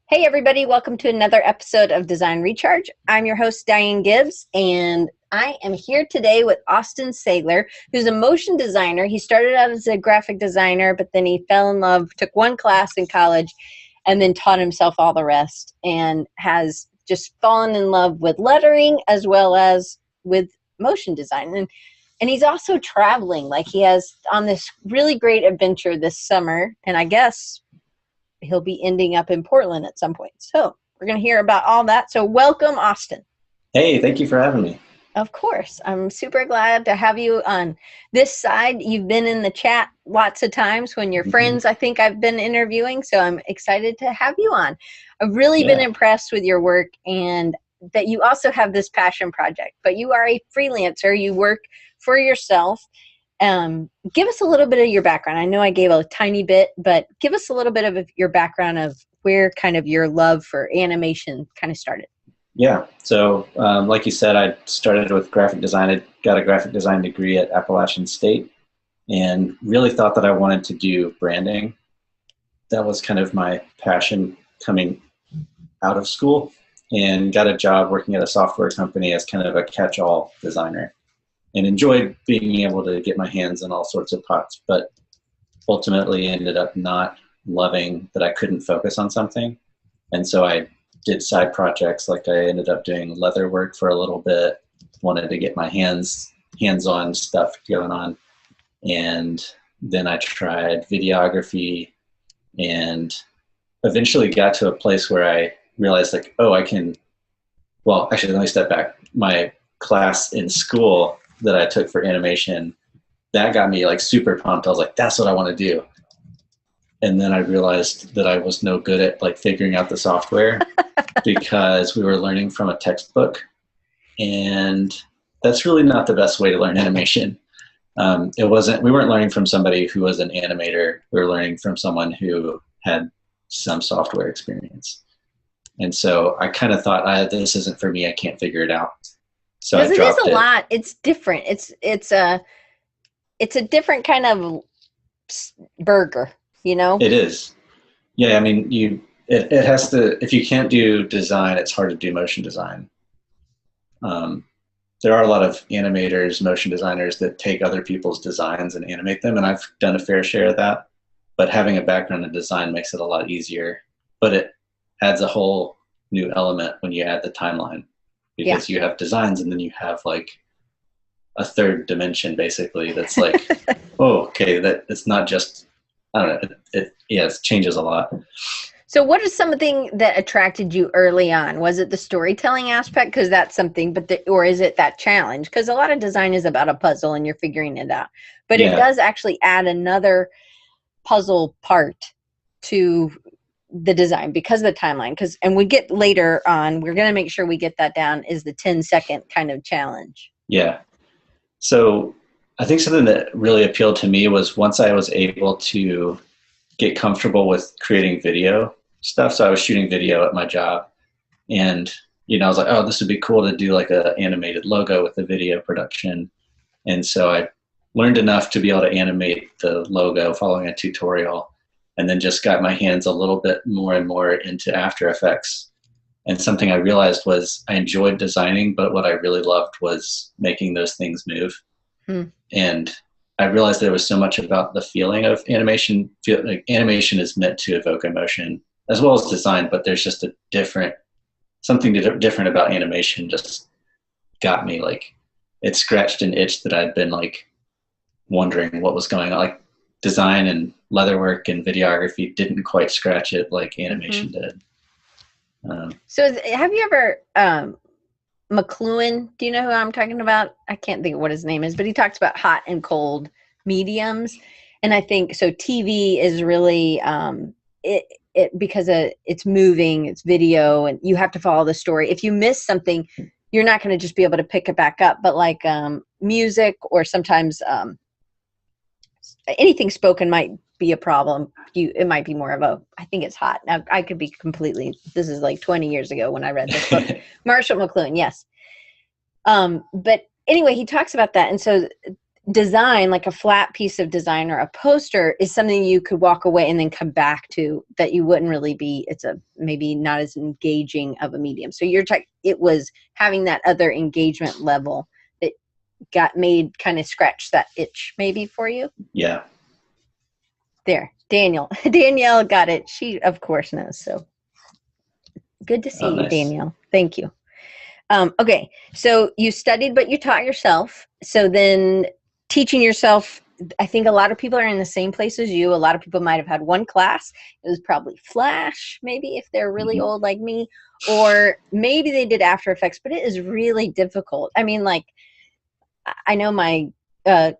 Hey everybody, welcome to another episode of Design Recharge. I'm your host, Diane Gibbs, and I am here today with Austin Saylor, who's a motion designer. He started out as a graphic designer, but then he fell in love, took one class in college, and then taught himself all the rest, and has just fallen in love with lettering as well as with motion design. And he's also traveling, like he has on this really great adventure this summer, and I guess he'll be ending up in Portland at some point. So we're going to hear about all that. So welcome, Austin. Hey, thank you for having me. Of course. I'm super glad to have you on this side. You've been in the chat lots of times when your friends, I think I've been interviewing. So I'm excited to have you on. I've really been impressed with your work and that you also have this passion project, but you are a freelancer. You work for yourself. Give us a little bit of your background. I know I gave a tiny bit, but give us a little bit of your background of where kind of your love for animation kind of started. Yeah. So like you said, I started with graphic design. I got a graphic design degree at Appalachian State and really thought that I wanted to do branding. That was kind of my passion coming out of school, and got a job working at a software company as kind of a catch-all designer. And enjoyed being able to get my hands in all sorts of pots, but ultimately ended up not loving that I couldn't focus on something. And so I did side projects, like I ended up doing leather work for a little bit, wanted to get my hands-on stuff going on. And then I tried videography and eventually got to a place where I realized like, oh, I can, well, actually, let me step back. My class in school that I took for animation, that got me like super pumped. I was like, that's what I want to do. And then I realized that I was no good at like figuring out the software because we were learning from a textbook, and that's really not the best way to learn animation. We weren't learning from somebody who was an animator. We were learning from someone who had some software experience. And so I kind of thought, this isn't for me. I can't figure it out. So because it is a lot. It's different. It's a different kind of burger, you know? It is. Yeah, I mean, it has to, if you can't do design, it's hard to do motion design. There are a lot of animators, motion designers that take other people's designs and animate them, and I've done a fair share of that. But having a background in design makes it a lot easier. But it adds a whole new element when you add the timeline. Because you have designs and then you have like a third dimension basically that's like, oh, okay, that it's not just, I don't know, it changes a lot. So what is something that attracted you early on? Was it the storytelling aspect? Because that's something, or is it that challenge? Because a lot of design is about a puzzle and you're figuring it out. But it does actually add another puzzle part to the design because of the timeline, and we get later on, we're going to make sure we get that down, is the 10-second kind of challenge. Yeah. So I think something that really appealed to me was once I was able to get comfortable with creating video stuff. So I was shooting video at my job, and I was like, oh, this would be cool to do like an animated logo with a video production. And so I learned enough to be able to animate the logo following a tutorial, and then just got my hands a little bit more and more into After Effects. And something I realized was I enjoyed designing, but what I really loved was making those things move. And I realized there was so much about the feeling of animation. Like animation is meant to evoke emotion as well as design, but there's just something different about animation just got me. Like it scratched an itch that I'd been like wondering what was going on. Like design and leatherwork and videography didn't quite scratch it like animation did. So have you ever, McLuhan, do you know who I'm talking about? I can't think of what his name is, but he talks about hot and cold mediums. And I think, so TV is really, because it's moving, it's video, and you have to follow the story. If you miss something, you're not going to just be able to pick it back up. But like music, or sometimes anything spoken might be a problem. It might be more of I think it's hot. Now, I could be this is like 20 years ago when I read this book. Marshall McLuhan, yes. But anyway, he talks about that. And so design, like a flat piece of design or a poster, is something you could walk away and then come back to, that you wouldn't really be, it's a maybe not as engaging of a medium. So it was having that other engagement level that got made, kind of scratch that itch maybe for you. Yeah. There, Danielle got it. She of course knows. So good to see you, Danielle. Thank you. Okay, so you studied, but you taught yourself. So then teaching yourself, I think a lot of people are in the same place as you. A lot of people might have had one class. It was probably Flash, maybe if they're really old like me, or maybe they did After Effects, but it is really difficult. I mean, like, I know my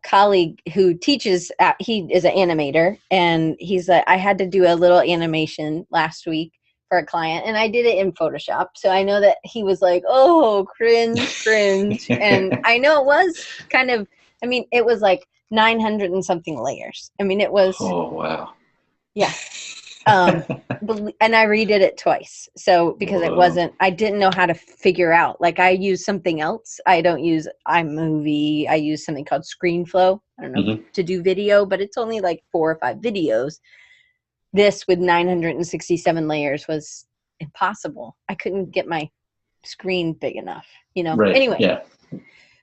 colleague who teaches, he is an animator, and he's like, I had to do a little animation last week for a client, and I did it in Photoshop. So I know that he was like, oh, cringe. And I know it was kind of, I mean, it was like 900 and something layers. I mean, it was. Oh, wow. Yeah. And I redid it twice. So because it wasn't, I didn't know how to figure out, like, I use something else. I don't use iMovie. I use something called ScreenFlow. I don't know, to do video, but it's only like 4 or 5 videos. This with 967 layers was impossible. I couldn't get my screen big enough, you know. Right. Anyway. Yeah.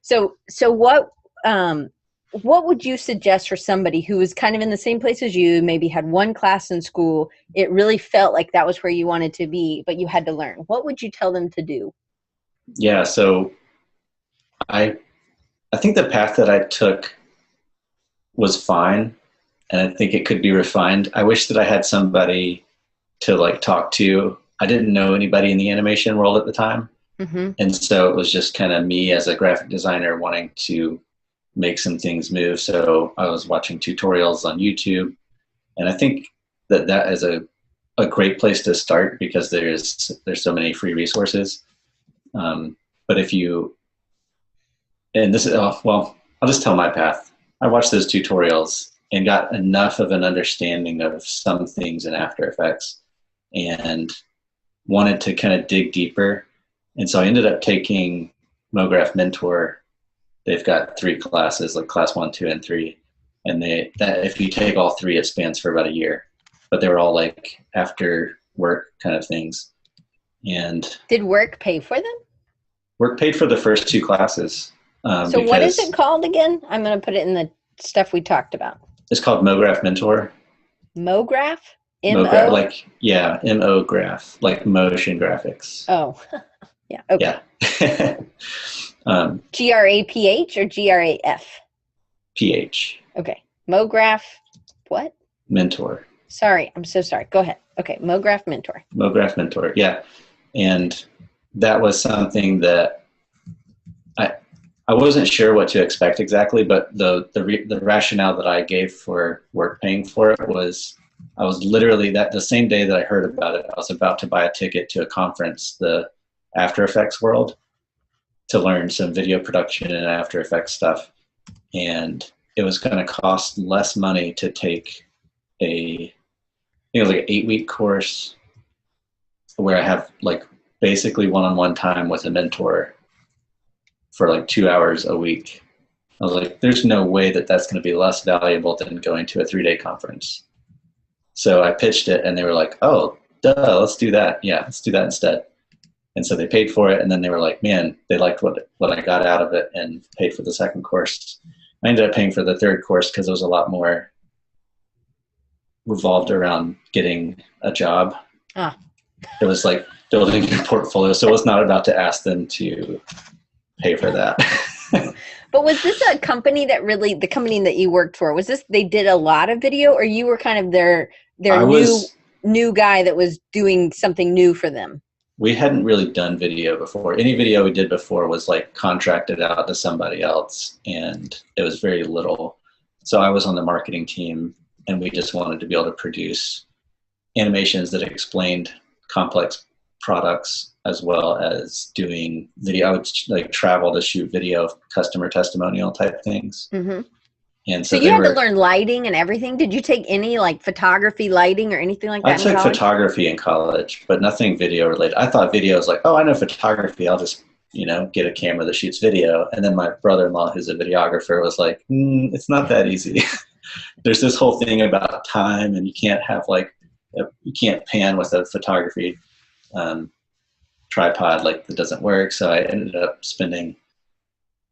So what would you suggest for somebody who was kind of in the same place as you, maybe had one class in school, it really felt like that was where you wanted to be, but you had to learn? What would you tell them to do? Yeah, so I think the path that I took was fine, and I think it could be refined. I wish that I had somebody to like talk to. I didn't know anybody in the animation world at the time. And so it was just kind of me as a graphic designer wanting to make some things move. So I was watching tutorials on YouTube, and I think that is a great place to start, because there's so many free resources. But if you, and this is, well, I'll just tell my path. I watched those tutorials and got enough of an understanding of some things in After Effects and wanted to kind of dig deeper. And so I ended up taking Mograph Mentor. They've got 3 classes, like class 1, 2, and 3. And if you take all 3, it spans for about a year. But they were all like after work kind of things. And did work pay for them? Work paid for the first 2 classes. So what is it called again? I'm going to put it in the stuff we talked about. It's called Mograph Mentor. Mograph? Mograph, like, yeah, M-O-Graph, like motion graphics. Oh, yeah, okay. Yeah. G-R-A-P-H or G-R-A-F? P-H. Okay. Mograph what? Mentor. Sorry, I'm so sorry. Go ahead. Okay, Mograph Mentor. Mograph Mentor, yeah. And that was something that I wasn't sure what to expect exactly, but the rationale that I gave for work paying for it was, I was literally, the same day that I heard about it, I was about to buy a ticket to a conference, the After Effects World, to learn some video production and After Effects stuff. And it was going to cost less money to take it was like an 8-week course where I have like basically one-on-one time with a mentor for like 2 hours a week. I was like, there's no way that that's going to be less valuable than going to a 3-day conference. So I pitched it, and they were like, oh, duh, let's do that. Yeah, let's do that instead. And so they paid for it, and then they were like, man, they liked what I got out of it, and paid for the second course. I ended up paying for the third course because it was a lot more revolved around getting a job. It was like building your portfolio, so it was not about to ask them to pay for that. But was this a company that really, the company that you worked for, was this, they did a lot of video, or you were kind of their new guy that was doing something new for them? We hadn't really done video before. Any video we did before was like contracted out to somebody else, and it was very little. So I was on the marketing team, and we just wanted to be able to produce animations that explained complex products, as well as doing video. I would like travel to shoot video, customer testimonial type things. And so you had to learn lighting and everything. Did you take any like photography, lighting, or anything like that? I took photography in college, but nothing video related. I thought video was like, oh, I know photography, I'll just get a camera that shoots video. And then my brother-in-law, who's a videographer, was like, it's not that easy. There's this whole thing about time, and you can't have you can't pan with a photography tripod, like that doesn't work. So I ended up spending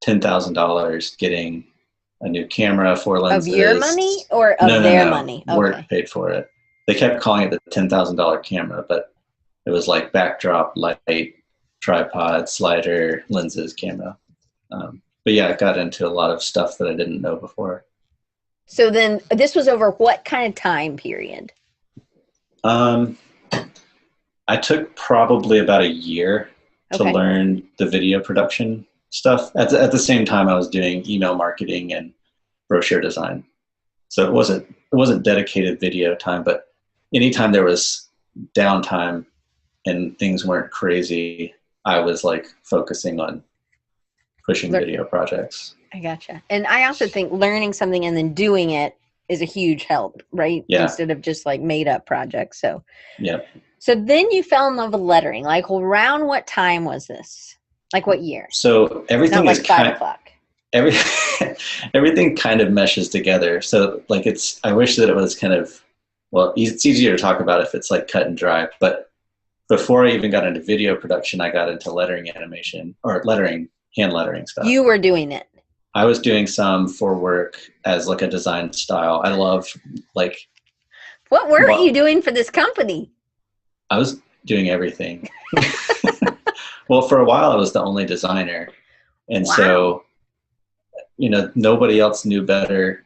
$10,000 getting a new camera, 4 lenses. Of your money or of their money? Okay. Work paid for it. They kept calling it the $10,000 camera, but it was like backdrop, light, tripod, slider, lenses, camera. But yeah, I got into a lot of stuff that I didn't know before. So then this was over what kind of time period? I took probably about a year to learn the video production stuff. At the same time, I was doing email marketing and brochure design. So it wasn't dedicated video time, but anytime there was downtime and things weren't crazy, I was like focusing on pushing video projects. I gotcha. And I also think learning something and then doing it is a huge help, right? Yeah. Instead of just like made up projects. So yeah. So then you fell in love with lettering. Like around what time was this? Like what year? So everything Not is like 5 o'clock. Everything kind of meshes together. So like I wish that it was kind of, well, it's easier to talk about if it's like cut and dry, but before I even got into video production, I got into lettering animation or hand lettering stuff. You were doing it. I was doing some for work as like a design style. I love like. What were you doing for this company? I was doing everything. Well, for a while I was the only designer. And so, nobody else knew better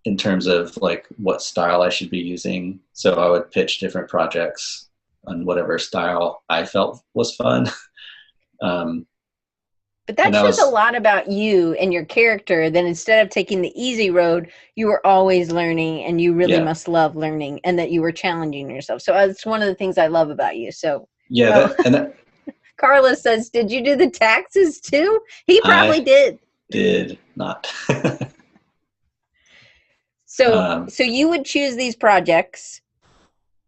in terms of like what style I should be using. So I would pitch different projects on whatever style I felt was fun. But that shows a lot about you and your character, that instead of taking the easy road, you were always learning, and you really must love learning, and that you were challenging yourself. So it's one of the things I love about you. So Carlos says, did you do the taxes too? He probably did not. So you would choose these projects,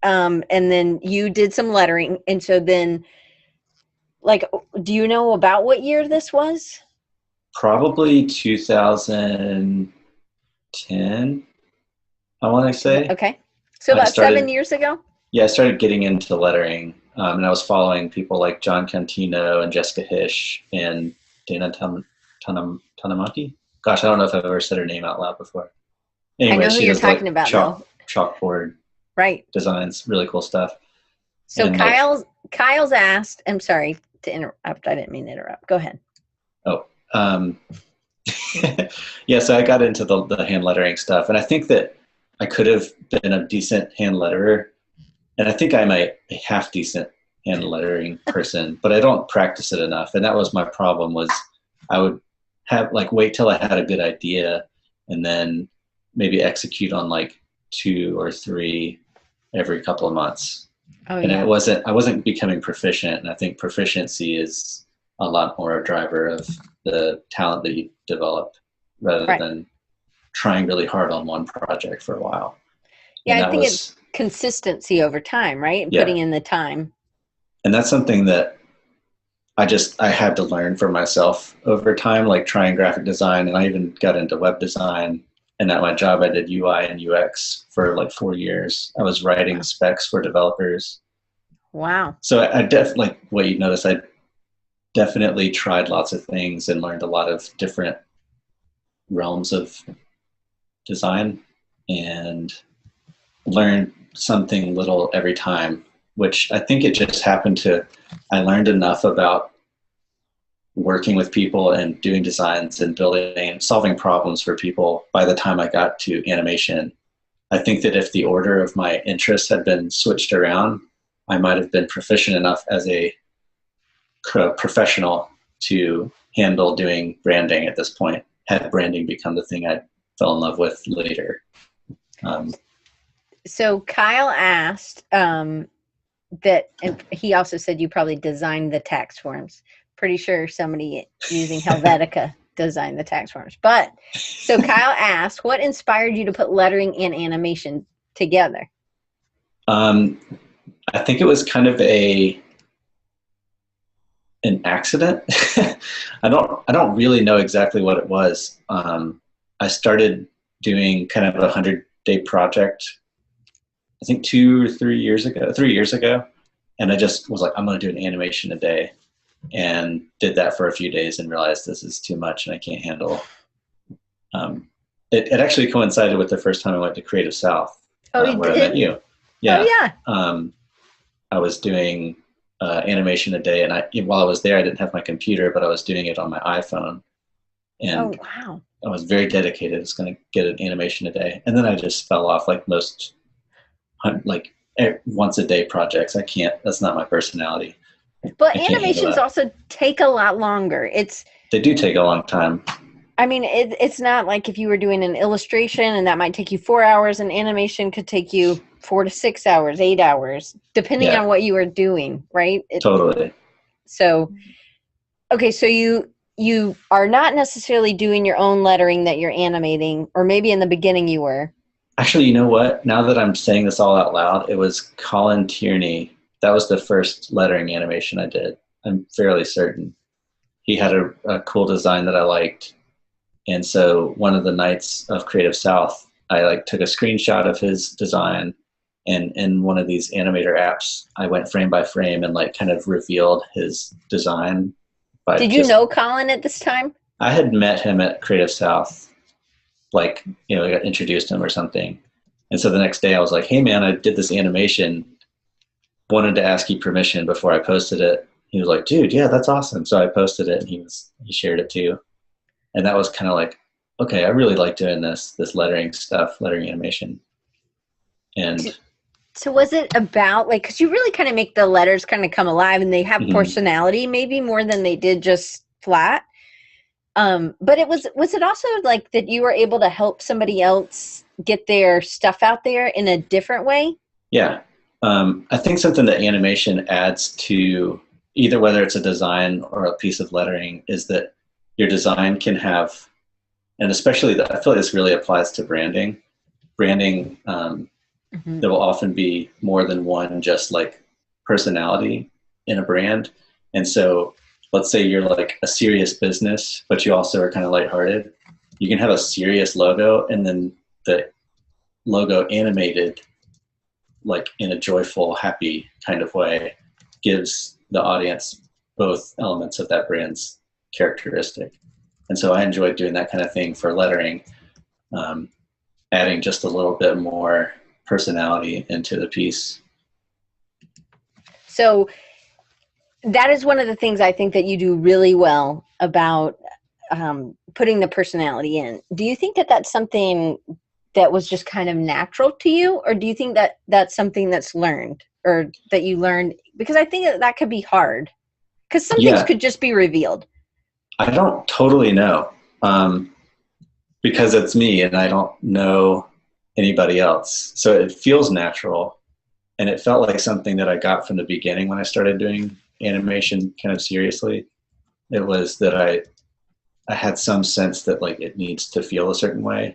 and then you did some lettering. And so then, like, do you know about what year this was? Probably 2010, I want to say. Okay. So about 7 years ago? Yeah, I started getting into lettering, and I was following people like John Cantino and Jessica Hish and Dana Tanamaki. Gosh, I don't know if I've ever said her name out loud before. Anyway, I know who you're talking about, though. Chalkboard designs, really cool stuff. So and Kyle's asked, I'm sorry to interrupt. I didn't mean to interrupt. Go ahead. Oh, yeah, so I got into the hand lettering stuff, and I think that I could have been a decent hand letterer, and I think I'm a half decent hand lettering person, but I don't practice it enough. And that was my problem, was I would have wait till I had a good idea and then maybe execute on 2 or 3 every couple of months. Oh, and yeah. I wasn't becoming proficient. And I think proficiency is a lot more a driver of the talent that you develop rather than trying really hard on one project for a while. Yeah, I think it's consistency over time, right? And putting in the time. And that's something that I had to learn for myself over time, like trying graphic design. And I even got into web design. And at my job, I did UI and UX for 4 years. I was writing specs for developers. Wow. So I definitely, what you notice, I definitely tried lots of things and learned a lot of different realms of design and learned something little every time, which I think it just happened I learned enough about working with people and doing designs and building and solving problems for people by the time I got to animation. I think that if the order of my interests had been switched around, I might have been proficient enough as a professional to handle doing branding at this point, had branding become the thing I fell in love with later. So Kyle asked that, and he also said you probably designed the tax forms. Pretty sure somebody using Helvetica designed the tax forms. But so Kyle asked, what inspired you to put lettering and animation together? I think it was kind of an accident. I don't really know exactly what it was. I started doing kind of a 100-day project, I think 3 years ago. And I just was like, I'm going to do an animation a day, and did that for a few days and realized this is too much and I can't handle. It actually coincided with the first time I went to Creative South, Oh, you where did? I met you. Oh, Yeah. yeah. I was doing animation a day, and while I was there, I didn't have my computer, but I was doing it on my iPhone. Oh, And wow. I was very dedicated. I was going to get an animation a day. And then I just fell off like most, like once a day projects. I can't, that's not my personality. But I can't handle animations that. also take a lot longer. They do take a long time. I mean, it's not like if you were doing an illustration and that might take you 4 hours, an animation could take you 4 to 6 hours, 8 hours, depending Yeah, on what you were doing, right? totally. So, okay, so you are not necessarily doing your own lettering that you're animating, or maybe in the beginning you were. Actually, you know what? Now that I'm saying this all out loud, it was Colin Tierney. That was the first lettering animation I did. I'm fairly certain. He had a cool design that I liked. And so one of the nights of Creative South, I like took a screenshot of his design, and in one of these animator apps, I went frame by frame and like kind of revealed his design. Did you know Colin at this time? I had met him at Creative South, like, I got introduced to him or something. And so the next day I was like, hey man, I did this animation, wanted to ask you permission before I posted it. He was like, dude, yeah, that's awesome. So I posted it, and he shared it too. And that was kind of like, okay, I really like doing this lettering stuff, lettering animation. And so was it about, like, because you really kind of make the letters kind of come alive, and they have personality maybe more than they did just flat. But was it also like that you were able to help somebody else get their stuff out there in a different way? Yeah. I think something that animation adds to either whether it's a design or a piece of lettering is that your design can have, and especially I feel like this really applies to branding. Branding, there will often be more than one just like personality in a brand. And so let's say you're like a serious business, but you also are kind of lighthearted. You can have a serious logo, and then the logo animated like in a joyful, happy kind of way gives the audience both elements of that brand's characteristic. And so I enjoyed doing that kind of thing for lettering, adding just a little bit more personality into the piece. So that is one of the things I think that you do really well about putting the personality in. Do you think that that's something that was just kind of natural to you, or do you think that that's something that's learned, or that you learned? Because I think that could be hard, because some things could just be revealed. I don't totally know, because it's me and I don't know anybody else. So it feels natural, and it felt like something that I got from the beginning when I started doing animation kind of seriously. It was that I had some sense that like it needs to feel a certain way.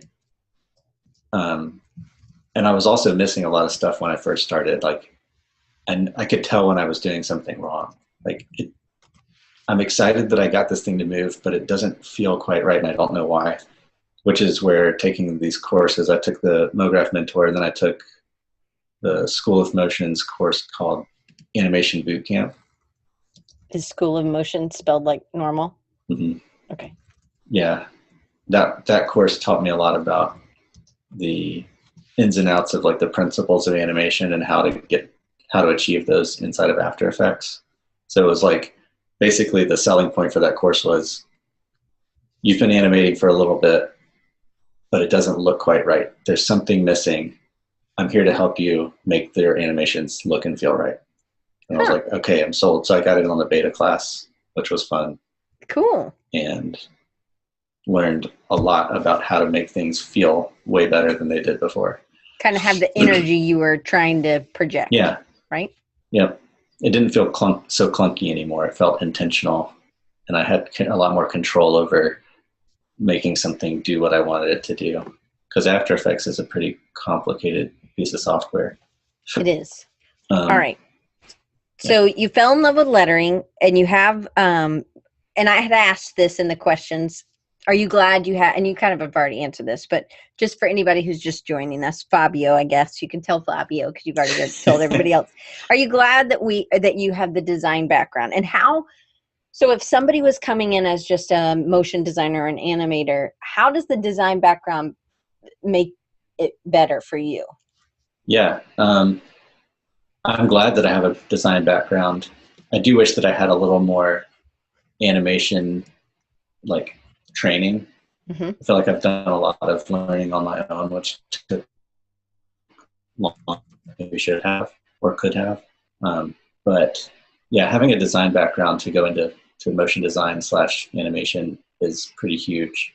And I was also missing a lot of stuff when I first started, and I could tell when I was doing something wrong. I'm excited that I got this thing to move, but it doesn't feel quite right, and I don't know why, which is where taking these courses, I took the Mograph Mentor, and then I took the School of Motion's course called Animation Bootcamp. Is School of Motion spelled like normal? Mm-hmm. Okay. Yeah. That course taught me a lot about the ins and outs of like the principles of animation and how to achieve those inside of After Effects. So it was like, basically the selling point for that course was, you've been animating for a little bit, but it doesn't look quite right. There's something missing. I'm here to help you make their animations look and feel right. And I was like, okay, I'm sold. So I got in on the beta class, which was fun. Cool. And learned a lot about how to make things feel way better than they did before. Kind of have the energy you were trying to project. Yeah. Right? Yep. It didn't feel so clunky anymore. It felt intentional. And I had a lot more control over making something do what I wanted it to do. Because After Effects is a pretty complicated piece of software. It is. All right. So you fell in love with lettering, and you have, and I had asked this in the questions. Are you glad you had, and you kind of have already answered this, but just for anybody who's just joining us, Fabio, I guess you can tell Fabio because you've already told everybody else. Are you glad that you have the design background, and how? So if somebody was coming in as just a motion designer or an animator, how does the design background make it better for you? Yeah, I'm glad that I have a design background. I do wish that I had a little more animation like training. Mm-hmm. I feel like I've done a lot of learning on my own, which took long, maybe should have or could have. But yeah, having a design background to go into motion design / animation is pretty huge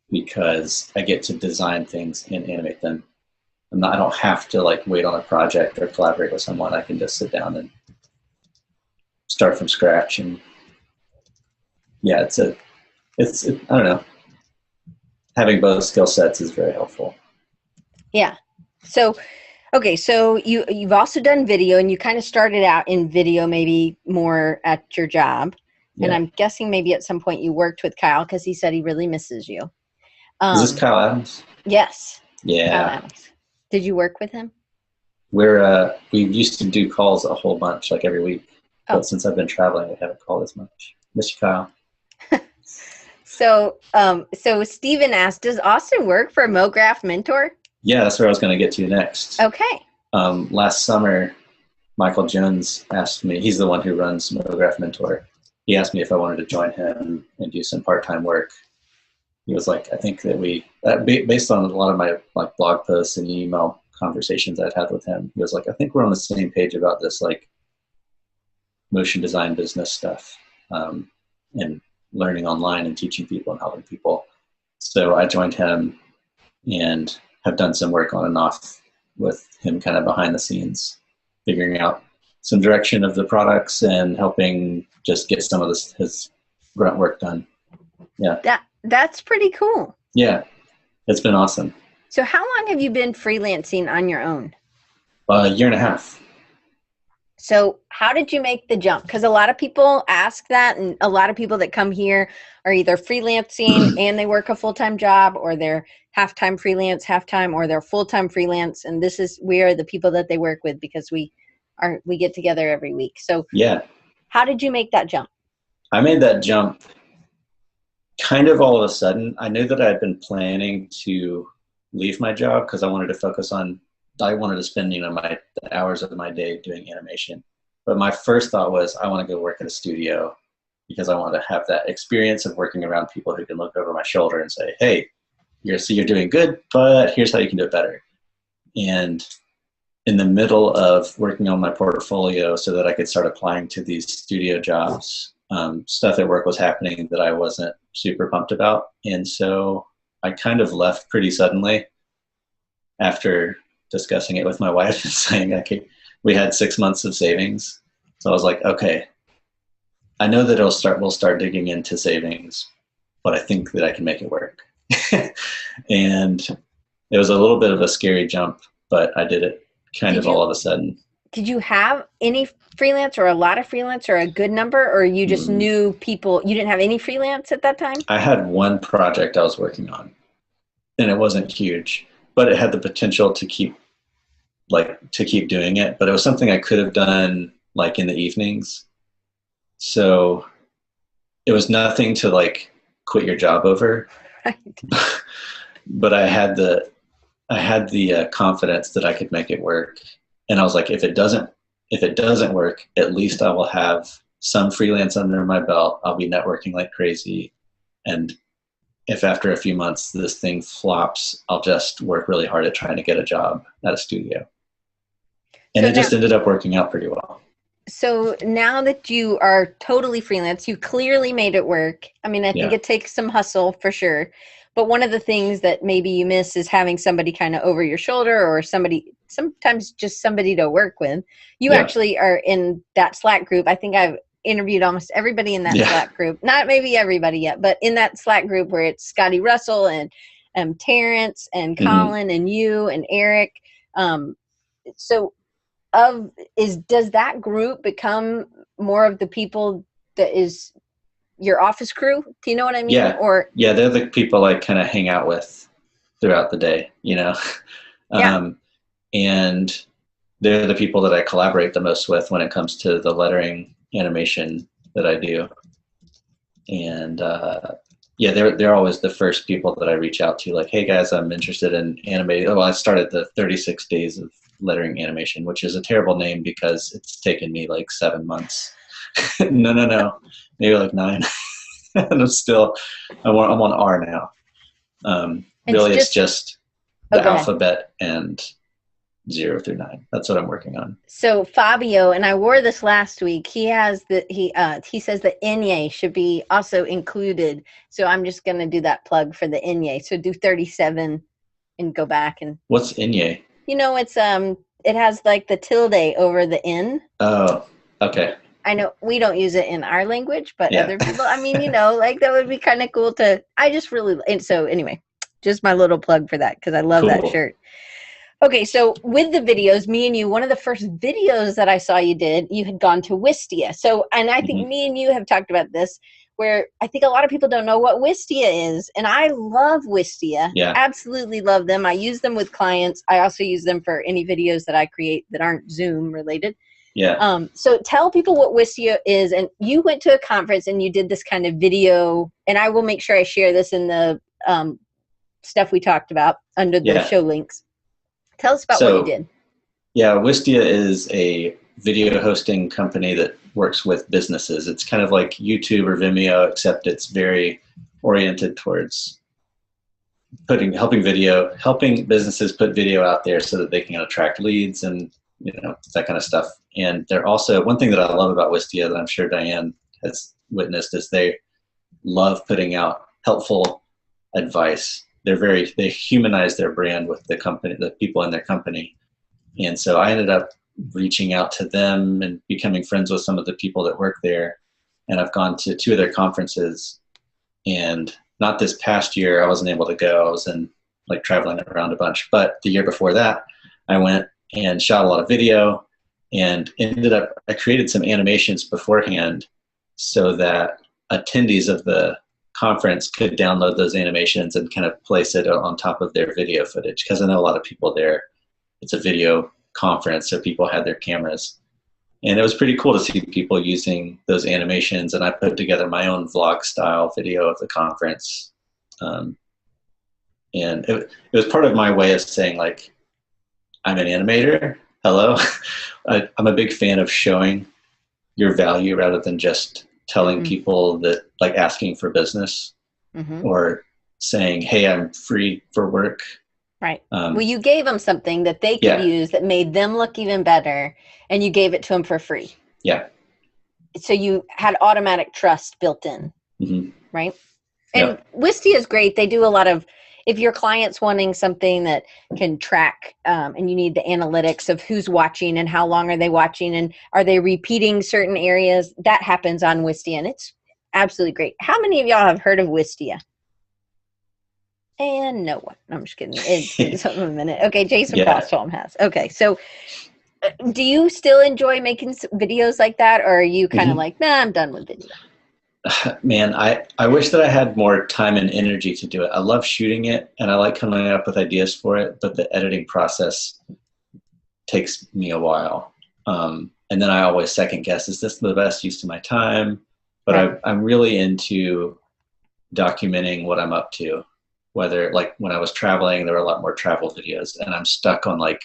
because I get to design things and animate them. I don't have to like wait on a project or collaborate with someone. I can just sit down and start from scratch. And yeah, I don't know. Having both skill sets is very helpful. Yeah. So, okay. So you've also done video, and you kind of started out in video, maybe more at your job. Yeah. And I'm guessing maybe at some point you worked with Kyle because he said he really misses you. Is this Kyle Adams? Yes. Yeah. Kyle Adams. Did you work with him? We used to do calls a whole bunch, like every week. But since I've been traveling, we haven't called as much. Miss you, Kyle. So Steven asked, does Austin work for Mograph Mentor? Yeah, that's where I was going to get to next. Okay. Last summer, Michael Jones asked me, he's the one who runs Mograph Mentor. He asked me if I wanted to join him and do some part-time work. He was like, I think that based on a lot of my like blog posts and email conversations I'd had with him, he was like, I think we're on the same page about this like motion design business stuff and learning online and teaching people and helping people. So I joined him and have done some work on and off with him kind of behind the scenes, figuring out some direction of the products and helping just get some of his grunt work done. Yeah. That's pretty cool. Yeah, it's been awesome. So how long have you been freelancing on your own? A year and a half. So how did you make the jump? Because a lot of people ask that, and a lot of people that come here are either freelancing and they work a full-time job, or they're half-time freelance, half-time, or they're full-time freelance. And we are the people that they work with because we get together every week. So yeah, how did you make that jump? I made that jump kind of all of a sudden. I knew that I had been planning to leave my job because I wanted to spend, the hours of my day doing animation. But my first thought was I want to go work at a studio because I want to have that experience of working around people who can look over my shoulder and say, hey, you're doing good, but here's how you can do it better. And in the middle of working on my portfolio so that I could start applying to these studio jobs, stuff at work was happening that I wasn't super pumped about. And so I kind of left pretty suddenly after discussing it with my wife and saying, okay, we had 6 months of savings. So I was like, okay, I know that we'll start digging into savings, but I think that I can make it work. And it was a little bit of a scary jump, but I did it all of a sudden. Did you have any freelance or a lot of freelance or a good number, or you just knew people? You didn't have any freelance at that time? I had one project I was working on, and it wasn't huge, but it had the potential to keep doing it. But it was something I could have done like in the evenings. So it was nothing to like quit your job over. Right. But I had the confidence that I could make it work. And I was like, if it doesn't work, at least I will have some freelance under my belt. I'll be networking like crazy. And if after a few months this thing flops, I'll just work really hard at trying to get a job at a studio. And it just ended up working out pretty well. So now that you are totally freelance, you clearly made it work. I mean, I think it takes some hustle for sure. But one of the things that maybe you miss is having somebody kind of over your shoulder, or sometimes just somebody to work with. You actually are in that Slack group. I think I've interviewed almost everybody in that Slack group. Not maybe everybody yet, but in that Slack group where it's Scotty Russell and Terrence and Colin and you and Eric. So does that group become more of the people that is your office crew? Do you know what I mean? Yeah. Or yeah, they're the people I kind of hang out with throughout the day, you know? yeah. And they're the people that I collaborate the most with when it comes to the lettering animation that I do. And yeah, they're always the first people that I reach out to, like, hey guys, I'm interested in animating. Well, I started the 36 days of lettering animation, which is a terrible name because it's taken me like 7 months. No, maybe like 9. And I'm on R now. Really, it's just the alphabet and 0 through 9. That's what I'm working on. So Fabio, and I wore this last week, he says that Inye should be also included. So I'm just going to do that plug for the Inye. So do 37 and go back. And what's Inye? You know, it's it has like the tilde over the N. Oh, okay. I know we don't use it in our language, but other people, I mean, you know, like that would be kind of cool to, I just really, and so anyway, just my little plug for that because I love that shirt. Okay, so with the videos, me and you, one of the first videos that I saw you did, you had gone to Wistia. So, and I think me and you have talked about this, where I think a lot of people don't know what Wistia is. And I love Wistia. Yeah. Absolutely love them. I use them with clients. I also use them for any videos that I create that aren't Zoom related. Yeah. So tell people what Wistia is. And you went to a conference and you did this kind of video, and I will make sure I share this in the stuff we talked about under the show links. Tell us about what you did. Yeah, Wistia is a video hosting company that works with businesses. It's kind of like YouTube or Vimeo, except it's very oriented towards helping businesses put video out there so that they can attract leads and, you know, that kind of stuff. And they're also, one thing that I love about Wistia that I'm sure Diane has witnessed is they love putting out helpful advice. They humanize their brand with the company, the people in their company. And so I ended up reaching out to them and becoming friends with some of the people that work there. And I've gone to 2 of their conferences, and not this past year, I wasn't able to go. I was traveling around a bunch, but the year before that, I went and shot a lot of video and I created some animations beforehand so that attendees of the conference could download those animations and kind of place it on top of their video footage, because I know a lot of people there, it's a video conference, so people had their cameras, and it was pretty cool to see people using those animations. And I put together my own vlog style video of the conference, and it was part of my way of saying, like, I'm an animator, hello. I'm a big fan of showing your value rather than just telling people that, like, asking for business or saying, hey, I'm free for work. Right. Well, you gave them something that they could use that made them look even better, and you gave it to them for free. Yeah. So you had automatic trust built in, right? And Wistia is great. They do a lot of, if your client's wanting something that can track and you need the analytics of who's watching and how long are they watching and are they repeating certain areas, that happens on Wistia, and it's absolutely great. How many of y'all have heard of Wistia? And no one. I'm just kidding. It's a minute. Okay, Jason Prostholm has. Okay, so do you still enjoy making videos like that, or are you kind of like, nah, I'm done with video? Man, I wish that I had more time and energy to do it. I love shooting it, and I like coming up with ideas for it, but the editing process takes me a while. And then I always second guess, is this the best use of my time? But I'm really into documenting what I'm up to. Whether, like, when I was traveling, there were a lot more travel videos, and I'm stuck on, like,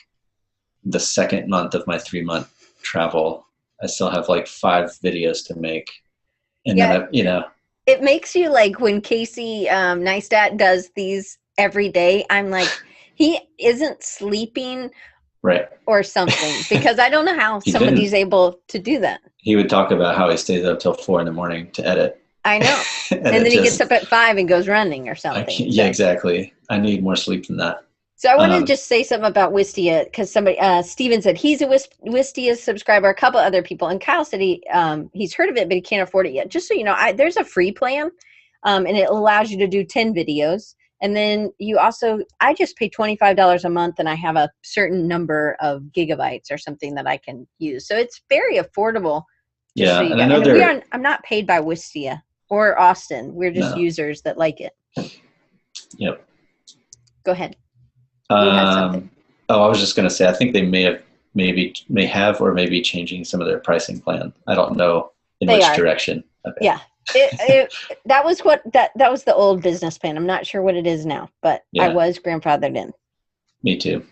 the second month of my 3-month travel. I still have like 5 videos to make. And then, you know, it makes you, like, when Casey Neistat does these every day, I'm like, he isn't sleeping or something, because I don't know how somebody's able to do that. He would talk about how he stays up till 4 a.m. to edit. I know. and then he gets up at 5 and goes running or something. Yeah, exactly. I need more sleep than that. So I want to just say something about Wistia, because somebody, Steven said he's a Wistia subscriber, a couple other people, and Kyle said he's heard of it, but he can't afford it yet. Just so you know, there's a free plan, and it allows you to do 10 videos, And then you also, I just pay $25 a month and I have a certain number of gigabytes or something that I can use. So it's very affordable. Yeah, so and I know I'm not paid by Wistia or Austin. We're just no. users that like it. Yep. Go ahead. You had something. Oh, I was just going to say, I think they may have or may be changing some of their pricing plan. I don't know in which direction. Okay. Yeah. That was that was the old business plan. I'm not sure what it is now, but I was grandfathered in. Me too.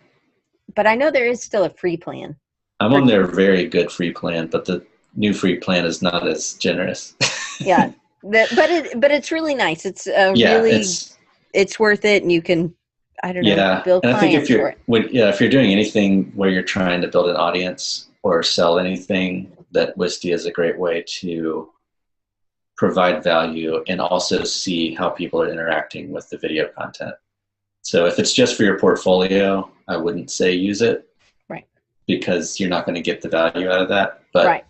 But I know there is still a free plan. I'm on their very good free plan, but the new free plan is not as generous. Yeah. But it's really nice. It's it's worth it, and you can, I don't know, build and clients for it. If you're doing anything where you're trying to build an audience or sell anything, that Wistia is a great way to provide value and also see how people are interacting with the video content. So if it's just for your portfolio, I wouldn't say use it. Right. Because you're not going to get the value out of that. But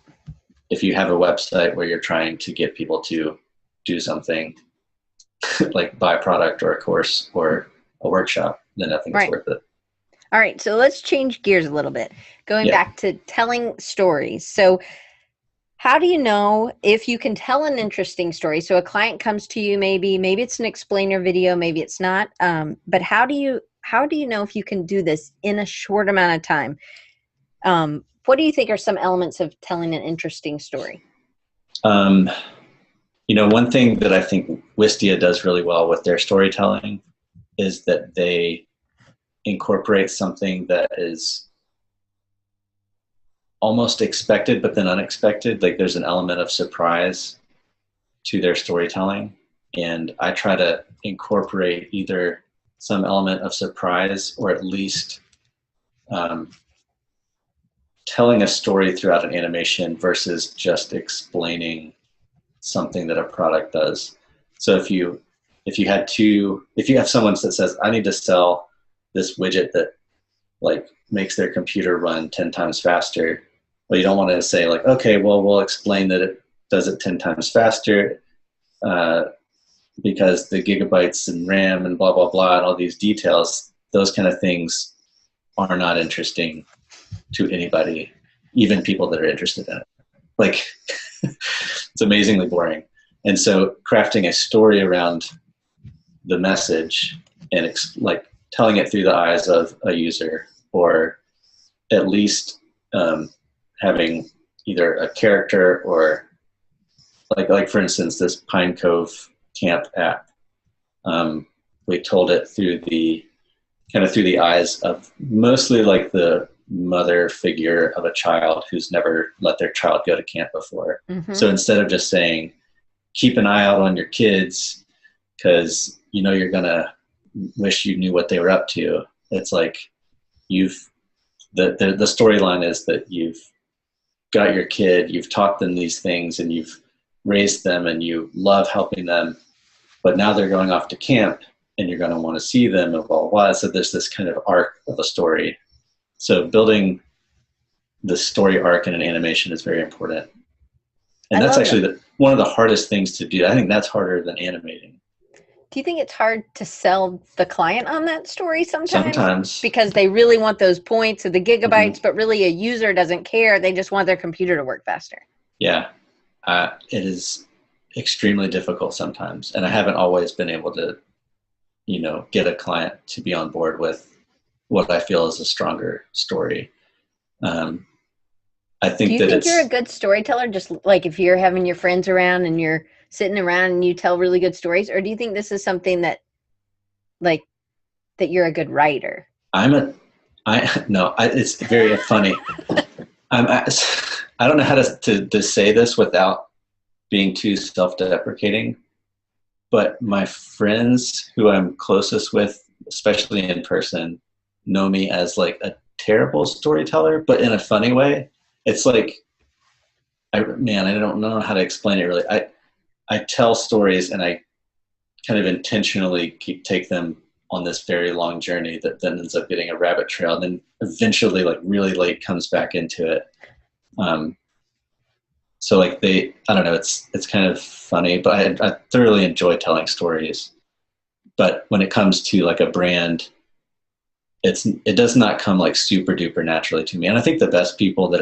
if you have a website where you're trying to get people to do something like buy a product or a course or a workshop, then I think it's worth it. All right. So let's change gears a little bit. Going back to telling stories. So how do you know if you can tell an interesting story? So a client comes to you, maybe it's an explainer video, maybe it's not. But how do you know if you can do this in a short amount of time? What do you think are some elements of telling an interesting story? One thing that I think Wistia does really well with their storytelling is that they incorporate something that is almost expected, but then unexpected. Like there's an element of surprise to their storytelling. And I try to incorporate either some element of surprise or at least telling a story throughout an animation versus just explaining something that a product does. So if you have someone that says, I need to sell this widget that like makes their computer run 10 times faster, well, you don't want to say like, okay, well, we'll explain that it does it 10 times faster because the gigabytes and RAM and blah, blah, blah, and all these details, those kind of things are not interesting to anybody, even people that are interested in it. Like, it's amazingly boring. And so crafting a story around the message and like telling it through the eyes of a user, or at least having either a character or like for instance, this Pine Cove Camp app. We told it through the eyes of mostly like the mother figure of a child who's never let their child go to camp before. Mm-hmm. So instead of just saying, keep an eye out on your kids because you're gonna wish you knew what they were up to. It's like the storyline is that you've got your kid, you've taught them these things and you've raised them and you love helping them, but now they're going off to camp and you're going to want to see them and blah, blah, blah. So there's this kind of arc of a story. So building the story arc in an animation is very important. And that's actually one of the hardest things to do. I think that's harder than animating. Do you think it's hard to sell the client on that story sometimes? Sometimes. Because they really want those points or the gigabytes, but really a user doesn't care. They just want their computer to work faster. Yeah. It is extremely difficult sometimes. And I haven't always been able to, get a client to be on board with what I feel is a stronger story. I think Do you think you're a good storyteller? Just like if you're having your friends around and you're sitting around and you tell really good stories, or do you think this is something that you're a good writer? It's very funny. I don't know how to say this without being too self-deprecating, but my friends who I'm closest with, especially in person, know me as like a terrible storyteller, but in a funny way. It's like, I don't know how to explain it really. I tell stories and I kind of intentionally take them on this very long journey that then ends up getting a rabbit trail, and then eventually like really late comes back into it. So like I don't know, it's kind of funny, but I thoroughly enjoy telling stories. But when it comes to like a brand, it does not come like super duper naturally to me. And I think the best people that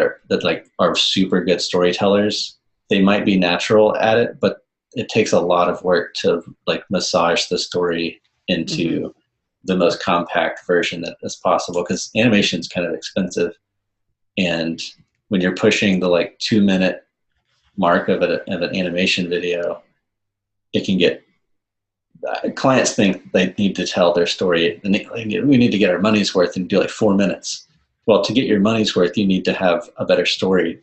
are super good storytellers, they might be natural at it, but it takes a lot of work to like massage the story into the most compact version that is possible, because animation is kind of expensive. And when you're pushing the like 2-minute mark of an animation video, it can get, clients think they need to tell their story and we need to get our money's worth and do like 4 minutes. Well, to get your money's worth, you need to have a better story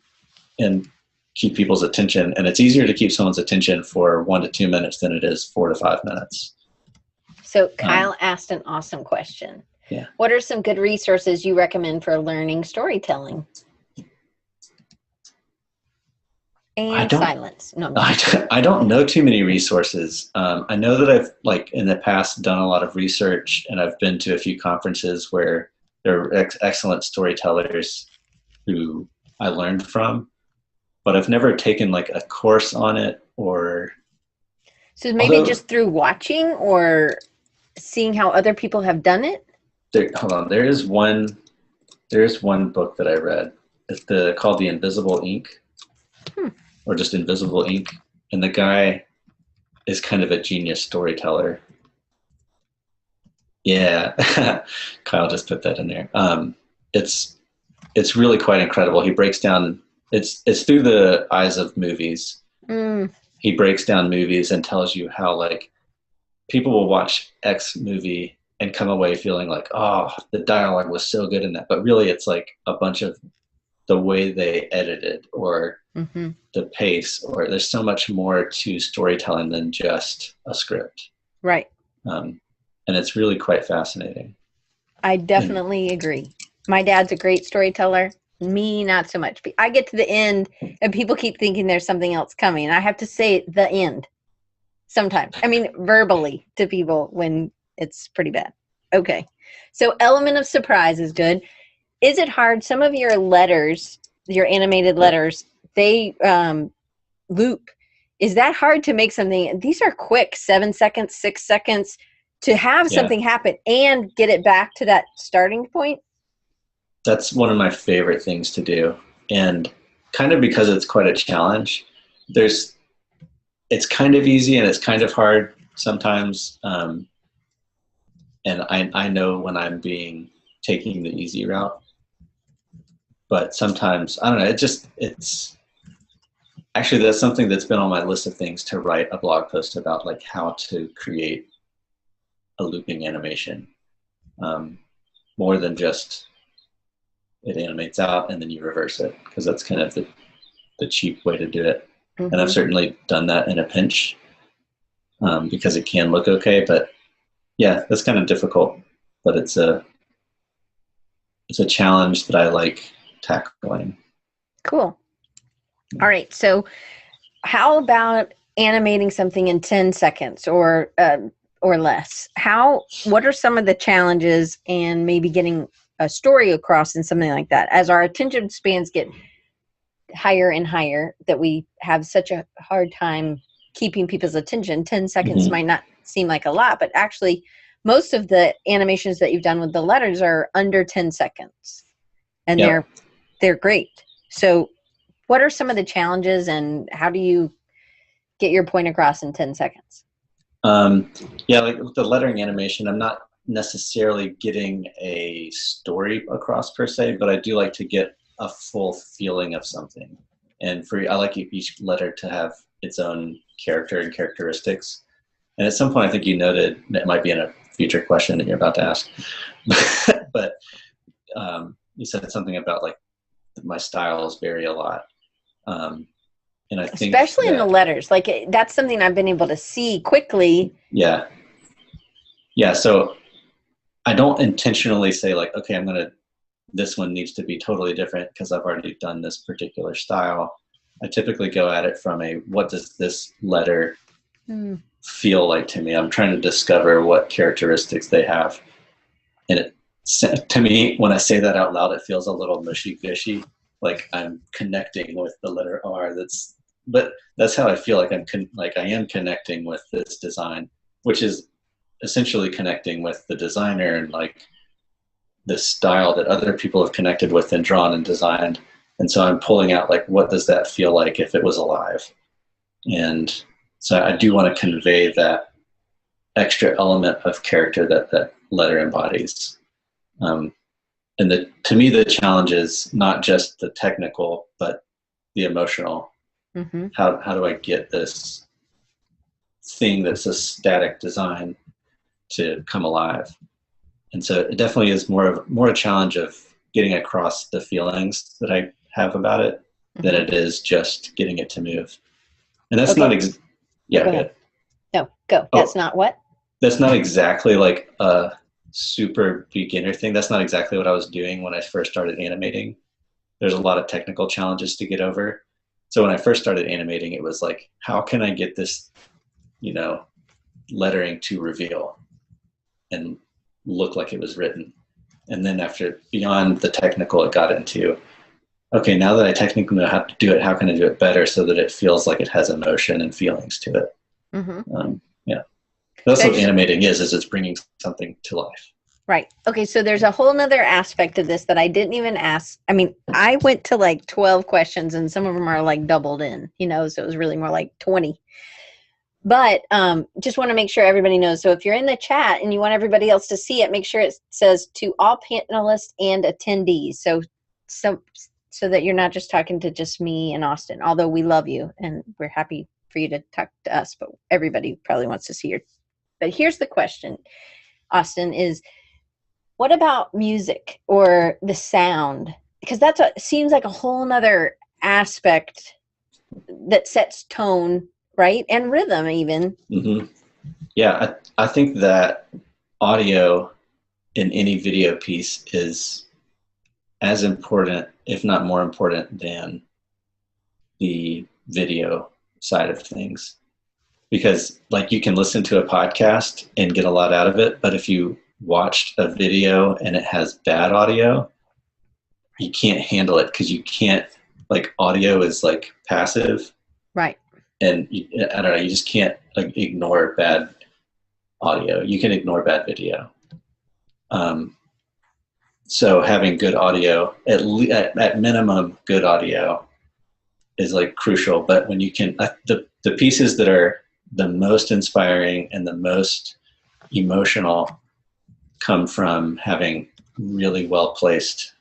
and keep people's attention. And it's easier to keep someone's attention for 1 to 2 minutes than it is 4 to 5 minutes. So Kyle asked an awesome question. Yeah. What are some good resources you recommend for learning storytelling? And silence. No, I don't know too many resources. I know that I've like in the past done a lot of research, and I've been to a few conferences where there are excellent storytellers who I learned from, but I've never taken like a course on it or. So maybe just through watching or seeing how other people have done it? Hold on. There is one book that I read. It's called The Invisible Ink. Or just Invisible Ink. And the guy is kind of a genius storyteller. Yeah. Kyle just put that in there. It's really quite incredible. He breaks down, it's through the eyes of movies. He breaks down movies and tells you how like people will watch X movie and come away feeling like, oh, the dialogue was so good in that. But really it's like a bunch of the way they edited or the pace, or there's so much more to storytelling than just a script. Right. And it's really quite fascinating. I definitely agree. My dad's a great storyteller. Me, not so much. I get to the end and people keep thinking there's something else coming. And I have to say the end sometimes. I mean, verbally to people when it's pretty bad. Okay. So element of surprise is good. Is it hard? Some of your letters, your animated letters, they loop. Is that hard to make something? These are quick, 7 seconds, 6 seconds to have something happen and get it back to that starting point. That's one of my favorite things to do. And kind of because it's quite a challenge, it's kind of easy and it's kind of hard sometimes. And I know when I'm taking the easy route. But sometimes, I don't know, it's actually, that's something that's been on my list of things to write a blog post about, like how to create a looping animation. More than just it animates out and then you reverse it, because that's kind of the cheap way to do it. And I've certainly done that in a pinch because it can look okay, but yeah, that's kind of difficult, but it's a challenge that I like tackling. Cool. All right. So how about animating something in 10 seconds or less? What are some of the challenges and maybe getting a story across in something like that? As our attention spans get higher and higher, that we have such a hard time keeping people's attention, 10 seconds might not seem like a lot, but actually most of the animations that you've done with the letters are under 10 seconds. And they're great. So what are some of the challenges and how do you get your point across in 10 seconds? Like with the lettering animation, I'm not necessarily getting a story across per se, but I do like to get a full feeling of something. And I like each letter to have its own character and characteristics. And at some point, I think you noted, it might be in a future question that you're about to ask, but you said something about like my styles vary a lot. And I think especially in the letters, like that's something I've been able to see quickly. Yeah. So I don't intentionally say like, okay, this one needs to be totally different because I've already done this particular style. I typically go at it from what does this letter feel like to me? I'm trying to discover what characteristics they have. And to me, when I say that out loud, it feels a little mushy-gushy, like I'm connecting with the letter R. But that's how I feel like I am connecting with this design, which is essentially connecting with the designer and like the style that other people have connected with and drawn and designed. And so I'm pulling out like, what does that feel like if it was alive? And so I do want to convey that extra element of character that that letter embodies. And to me, the challenge is not just the technical, but the emotional. Mm-hmm. How do I get this thing that's a static design to come alive? And so it definitely is more a challenge of getting across the feelings that I have about it than it is just getting it to move. And that's not good. No, go. That's not what? That's not exactly like a super beginner thing. That's not exactly what I was doing when I first started animating. There's a lot of technical challenges to get over. So when I first started animating, it was like, how can I get this, lettering to reveal and look like it was written? And then after, beyond the technical, it got into, okay, now that I technically know how to do it, how can I do it better so that it feels like it has emotion and feelings to it? Mm-hmm. That's what animating is it's bringing something to life. Right. Okay, so there's a whole nother aspect of this that I didn't even ask. I mean, I went to like 12 questions and some of them are like doubled in, so it was really more like 20. But just want to make sure everybody knows. So if you're in the chat and you want everybody else to see it, make sure it says to all panelists and attendees. So that you're not just talking to just me and Austin, although we love you and we're happy for you to talk to us, but everybody probably wants to see your. But here's the question, Austin, is what about music or the sound? Because seems like a whole nother aspect that sets tone, right? And rhythm even. Mm-hmm. Yeah, I think that audio in any video piece is as important, if not more important, than the video side of things. Because like you can listen to a podcast and get a lot out of it, but if you watched a video and it has bad audio, you can't handle it because you can't, like audio is like passive. Right. And I don't know, you just can't like ignore bad audio. You can ignore bad video. So having good audio, at minimum, good audio is like crucial. But when you can, the pieces that are the most inspiring and the most emotional come from having really well placed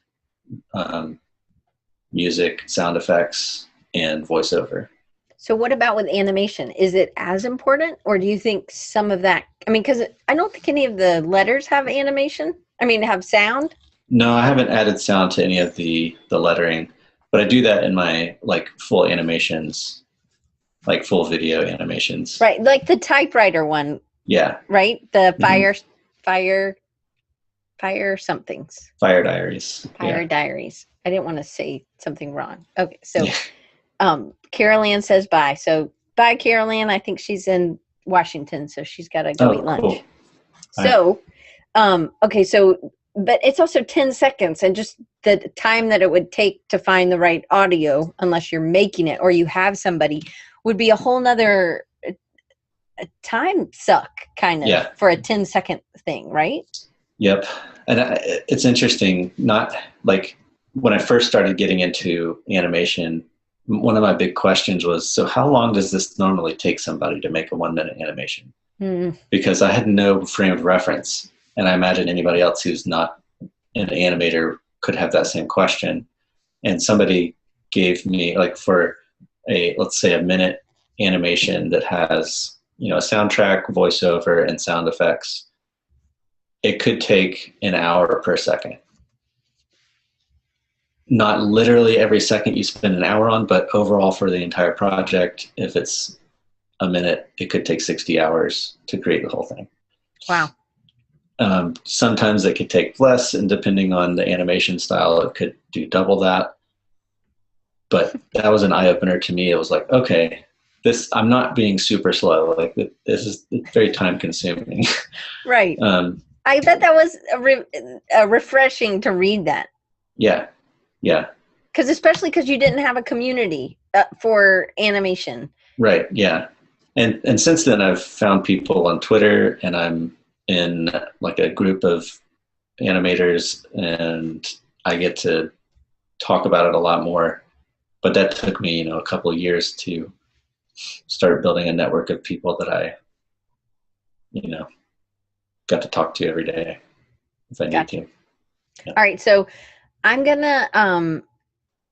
music, sound effects, and voiceover. So what about with animation? Is it as important, or do you think some of that? I mean, because I don't think any of the letters have animation. I mean, have sound. No, I haven't added sound to any of the lettering, but I do that in my like full animations, like full video animations. Right, like the typewriter one. Yeah. Right, the fire somethings. Fire diaries. Fire diaries. I didn't want to say something wrong. Okay, so Carol Ann says bye. So bye, Carol Ann. I think she's in Washington, so she's got to go eat lunch. Cool. So, okay, so, but it's also 10 seconds and just the time that it would take to find the right audio, unless you're making it or you have somebody, would be a whole nother time suck kind of for a 10-second thing, right? Yep. And it's interesting, not like when I first started getting into animation, one of my big questions was, so how long does this normally take somebody to make a 1-minute animation? Because I had no frame of reference. And I imagine anybody else who's not an animator could have that same question. And somebody gave me, like for let's say a minute animation that has, a soundtrack, voiceover, and sound effects, it could take an hour per second. Not literally every second you spend an hour on, but overall for the entire project, if it's a minute, it could take 60 hours to create the whole thing. Wow. Sometimes it could take less, and depending on the animation style, it could do double that. But that was an eye-opener to me. It was like, okay, I'm not being super slow. Like this is very time-consuming. Right. I bet that was refreshing to read that. Yeah. Yeah. Especially because you didn't have a community for animation. Right. Yeah. And since then, I've found people on Twitter, and I'm in like a group of animators, and I get to talk about it a lot more. But that took me, a couple of years to start building a network of people that I, got to talk to every day if I need to. Yeah. All right. So I'm going to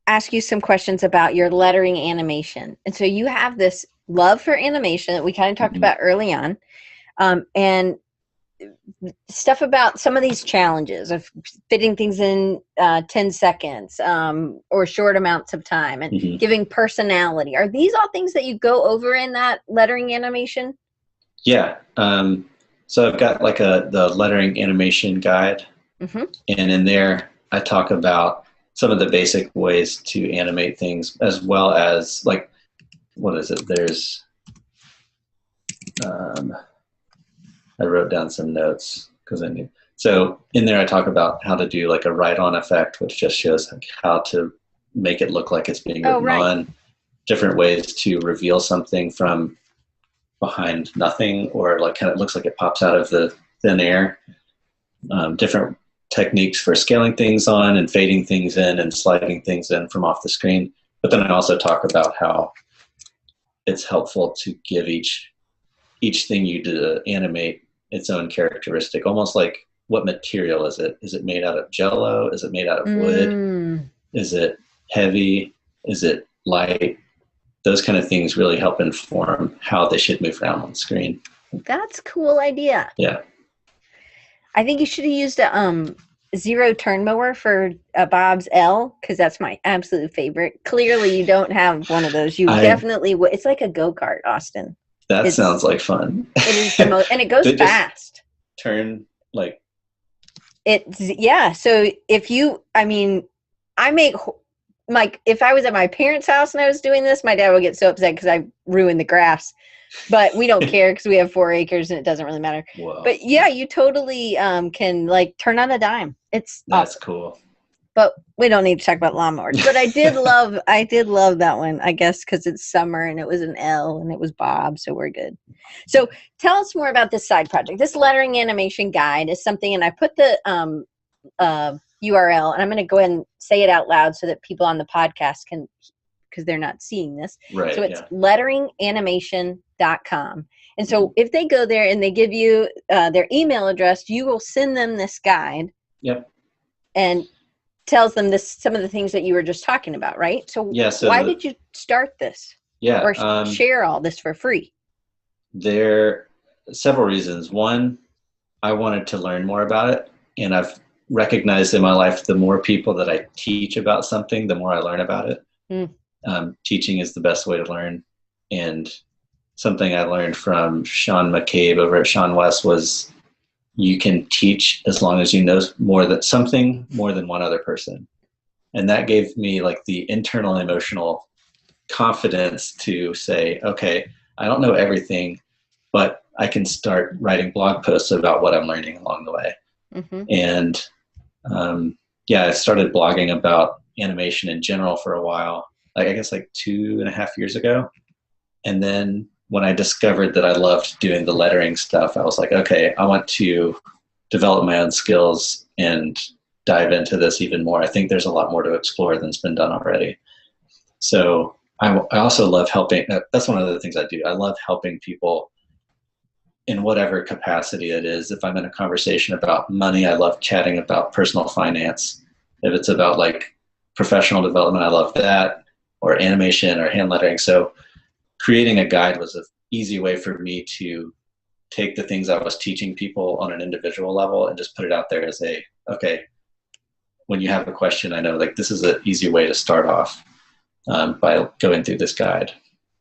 ask you some questions about your lettering animation. And so you have this love for animation that we kind of talked about early on, and stuff about some of these challenges of fitting things in 10 seconds or short amounts of time, and giving personality. Are these all things that you go over in that lettering animation? Yeah. So I've got like the lettering animation guide, and in there I talk about some of the basic ways to animate things, as well as like, what is it? There's, I wrote down some notes because I knew. So in there I talk about how to do like a write-on effect, which just shows how to make it look like it's being written on, different ways to reveal something from behind nothing, or like kind of looks like it pops out of the thin air, different techniques for scaling things on and fading things in and sliding things in from off the screen. But then I also talk about how it's helpful to give each thing you do to animate its own characteristic, almost like, what material is it? Is it made out of Jello? Is it made out of wood? Is it heavy? Is it light? Those kind of things really help inform how they should move around on the screen. That's a cool idea. Yeah. I think you should have used a zero turn mower for a Bob's L, because that's my absolute favorite. Clearly you don't have one of those. You definitely would. It's like a go-kart, Austin. That sounds like fun. It is the most, and it goes fast. Turn like. So if you, I make, like, if I was at my parents' house and I was doing this, my dad would get so upset because I ruined the grass. But we don't care because we have 4 acres and it doesn't really matter. Whoa. But yeah, you totally can like turn on a dime. That's awesome. Cool. But we don't need to talk about lawnmowers. But I did love that one, I guess, because it's summer and it was an L and it was Bob, so we're good. So tell us more about this side project. This lettering animation guide is something, and I put the URL, and I'm going to go ahead and say it out loud so that people on the podcast can, because they're not seeing this. Right. So it's letteringanimation.com. And so if they go there and they give you their email address, you will send them this guide. Yep. And tells them some of the things that you were just talking about, right? So, why did you start this? Yeah. Or share all this for free? There are several reasons. One, I wanted to learn more about it, and I've recognized in my life the more people that I teach about something, the more I learn about it. Teaching is the best way to learn. And something I learned from Sean McCabe over at Sean West was, you can teach as long as you know more than one other person. And that gave me like the internal emotional confidence to say, okay, I don't know everything, but I can start writing blog posts about what I'm learning along the way. And I started blogging about animation in general for a while, I guess like 2.5 years ago. And then when I discovered that I loved doing the lettering stuff, I was like, okay, I want to develop my own skills and dive into this even more. I think there's a lot more to explore than's been done already. So I also love helping. That's one of the things I do. I love helping people in whatever capacity it is. If I'm in a conversation about money, I love chatting about personal finance. If it's about like professional development, I love that, or animation or hand lettering. So creating a guide was an easy way for me to take the things I was teaching people on an individual level and just put it out there as okay, when you have a question, I know like this is an easy way to start off by going through this guide.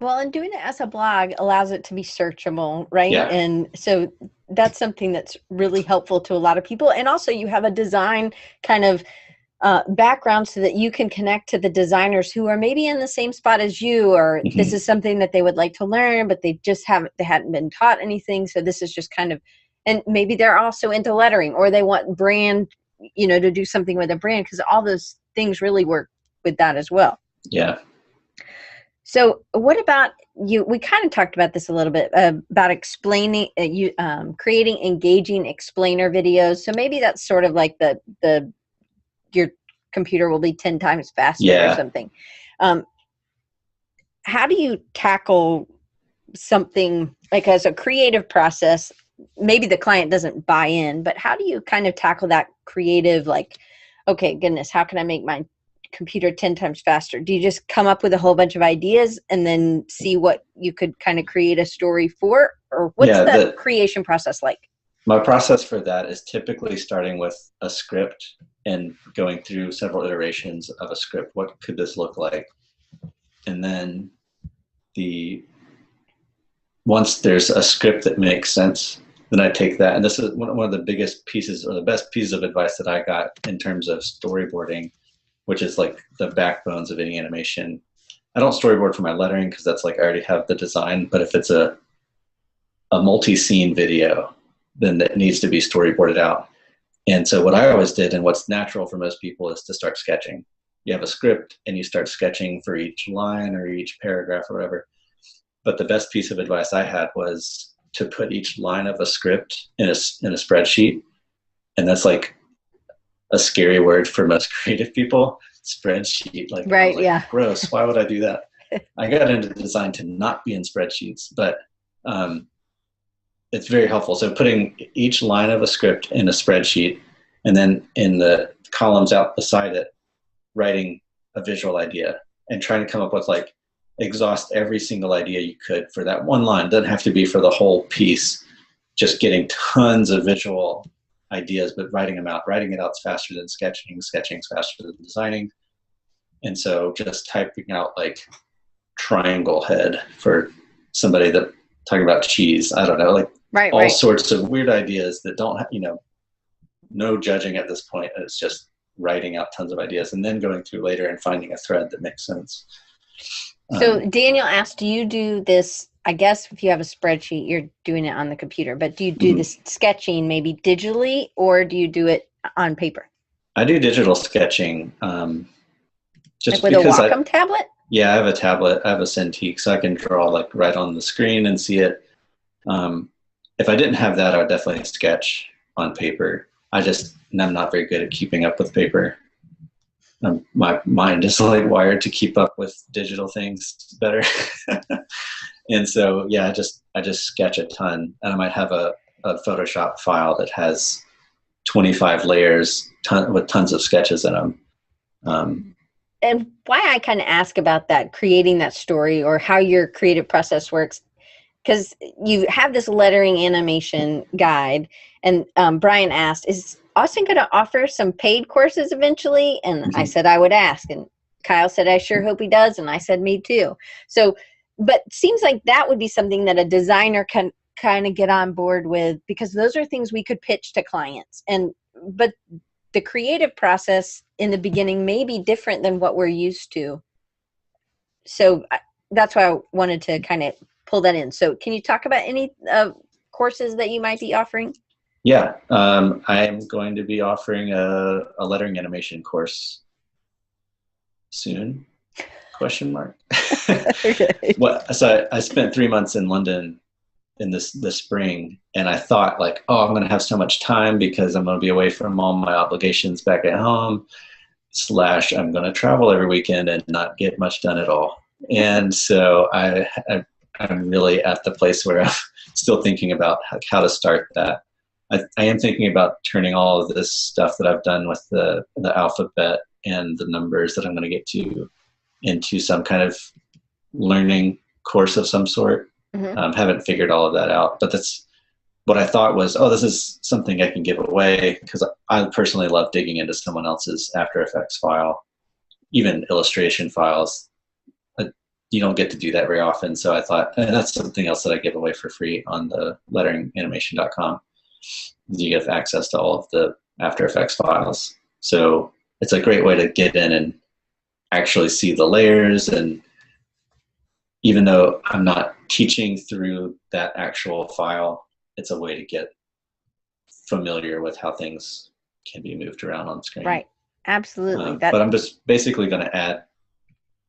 Well, and doing it as a blog allows it to be searchable, right? Yeah. And so that's something that's really helpful to a lot of people. And also you have a design kind of background so that you can connect to the designers who are maybe in the same spot as you, or this is something that they would like to learn, but they hadn't been taught anything. So this is just kind of, and maybe they're also into lettering, or they want brand, to do something with a brand, because all those things really work with that as well. Yeah. So what about you? We kind of talked about this a little bit about explaining creating engaging explainer videos. So maybe that's sort of like the your computer will be 10 times faster or Yeah. something. Um, how do you tackle something like as a creative process? Maybe the client doesn't buy in, but how do you kind of tackle that creative, like, okay, goodness, how can I make my computer 10 times faster? Do you just come up with a whole bunch of ideas and then see what you could kind of create a story for? Or what's Yeah, the creation process like? my process for that is typically starting with a script and going through several iterations of a script. What could this look like? And then once there's a script that makes sense, then I take that. And this is one of the biggest pieces or the best pieces of advice that I got in terms of storyboarding, which is like the backbones of any animation. I don't storyboard for my lettering because that's like I already have the design. But if it's a multi-scene video, then that needs to be storyboarded out. And so what I always did, and what's natural for most people, is to start sketching. You have a script and you start sketching for each line or each paragraph or whatever. But the best piece of advice I had was to put each line of a script in a spreadsheet. And that's like a scary word for most creative people. Spreadsheet, like, Right, like, yeah. gross. Why would I do that? I got into design to not be in spreadsheets, but it's very helpful. So putting each line of a script in a spreadsheet, and then in the columns out beside it, writing a visual idea and trying to come up with like exhaust every single idea you could for that one line. It doesn't have to be for the whole piece, just getting tons of visual ideas, but writing them out. Writing it out is faster than sketching. Sketching is faster than designing. And so just typing out like triangle head for somebody that talking about cheese. I don't know, like all sorts of weird ideas that don't have, no judging at this point. It's just writing out tons of ideas and then going through later and finding a thread that makes sense. So Daniel asked, do you do this? I guess if you have a spreadsheet, you're doing it on the computer, but do you do this sketching maybe digitally, or do you do it on paper? I do digital sketching. Just like with a Wacom tablet? Yeah, I have a tablet. I have a Cintiq, so I can draw like right on the screen and see it. If I didn't have that, I would definitely sketch on paper. I'm not very good at keeping up with paper. My mind is like wired to keep up with digital things better. And so, yeah, I just sketch a ton, and I might have a Photoshop file that has 25 layers with tons of sketches in them. And why I kind of ask about that, creating that story or how your creative process works, because you have this lettering animation guide, and Brian asked, is Austin going to offer some paid courses eventually? And I said I would ask, and Kyle said I sure hope he does, and I said me too. So, but seems like that would be something that a designer can kind of get on board with, because those are things we could pitch to clients. But the creative process in the beginning may be different than what we're used to. So that's why I wanted to kind of pull that in. So can you talk about any courses that you might be offering? Yeah, I am going to be offering a lettering animation course soon, question mark. Okay. So I spent 3 months in London in this spring, and I thought like, oh, I'm going to have so much time because I'm going to be away from all my obligations back at home, / I'm going to travel every weekend and not get much done at all. And so I'm really at the place where I'm still thinking about how to start that. I am thinking about turning all of this stuff that I've done with the alphabet and the numbers that I'm going to get to into some kind of learning course of some sort. Haven't figured all of that out, but that's what I thought was, oh, this is something I can give away, because I personally love digging into someone else's After Effects file, even illustration files. You don't get to do that very often, so I thought that's something else that I give away for free on the letteringanimation.com. You get access to all of the After Effects files. So it's a great way to get in and actually see the layers. And even though I'm not teaching through that actual file, it's a way to get familiar with how things can be moved around on screen. Right. Absolutely. But I'm just basically going to add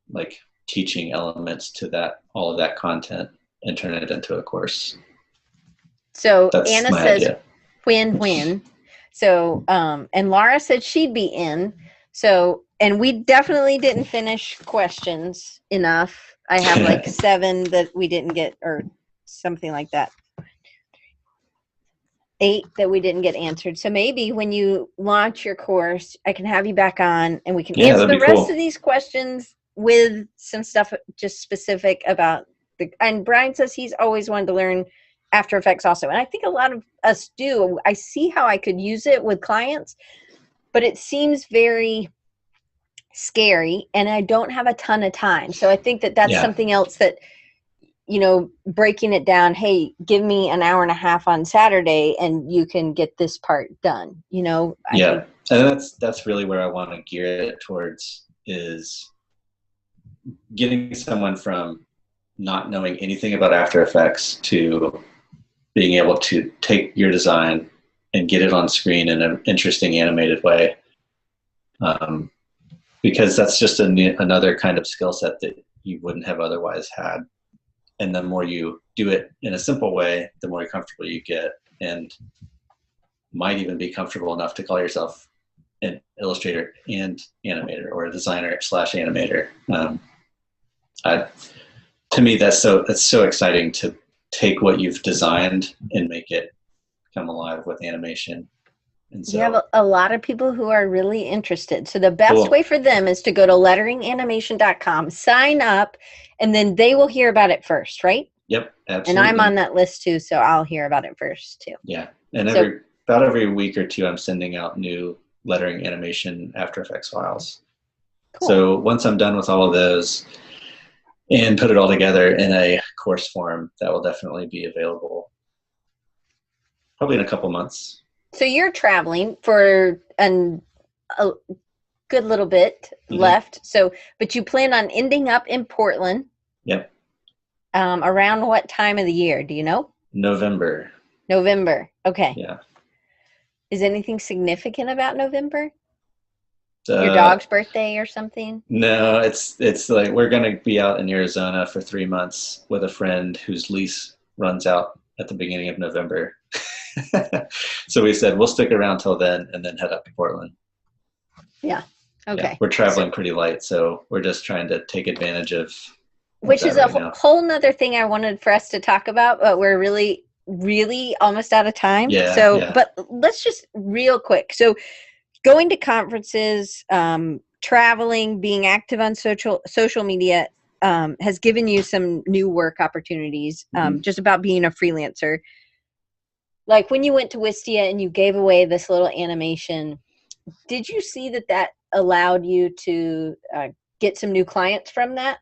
like teaching elements to that, all of that content, and turn it into a course. So That's Anna my says, idea. win-win. So, and Laura said she'd be in. So, and we definitely didn't finish questions enough. I have like 7 that we didn't get, or something like that. 8 that we didn't get answered. So maybe when you launch your course, I can have you back on and we can answer the rest of these questions with some stuff just specific about and Brian says he's always wanted to learn After Effects also. And I think a lot of us do. I see how I could use it with clients, but it seems very scary and I don't have a ton of time. So I think that that's something else that, breaking it down, hey, give me an hour and a half on Saturday and you can get this part done, I think. And that's really where I want to gear it towards, is getting someone from not knowing anything about After Effects to being able to take your design and get it on screen in an interesting animated way. Because that's just another kind of skill set that you wouldn't have otherwise had. And the more you do it in a simple way, the more comfortable you get, and might even be comfortable enough to call yourself an illustrator and animator, or a designer / animator. To me, that's so exciting to take what you've designed and make it come alive with animation. And so, you have a lot of people who are really interested. So the best way for them is to go to letteringanimation.com, sign up, and then they will hear about it first, right? Yep, absolutely. And I'm on that list too, so I'll hear about it first too. Yeah, and about every week or two, I'm sending out new lettering animation After Effects files. Cool. So once I'm done with all of those and put it all together in a course form, that will definitely be available probably in a couple months. So you're traveling for a good little bit left. So, but you plan on ending up in Portland. Yep. Around what time of the year? Do you know? November. Okay. Yeah. Is anything significant about November? Your dog's birthday or something? No, it's like we're going to be out in Arizona for 3 months with a friend whose lease runs out at the beginning of November. So we said we'll stick around till then and then head up to Portland. Yeah. Okay. Yeah, we're traveling pretty light, so we're just trying to take advantage of. Which is a whole nother thing I wanted for us to talk about, but we're really, really almost out of time. But let's just real quick. So going to conferences, traveling, being active on social media has given you some new work opportunities, just about being a freelancer. Like when you went to Wistia and you gave away this little animation, did you see that allowed you to get some new clients from that?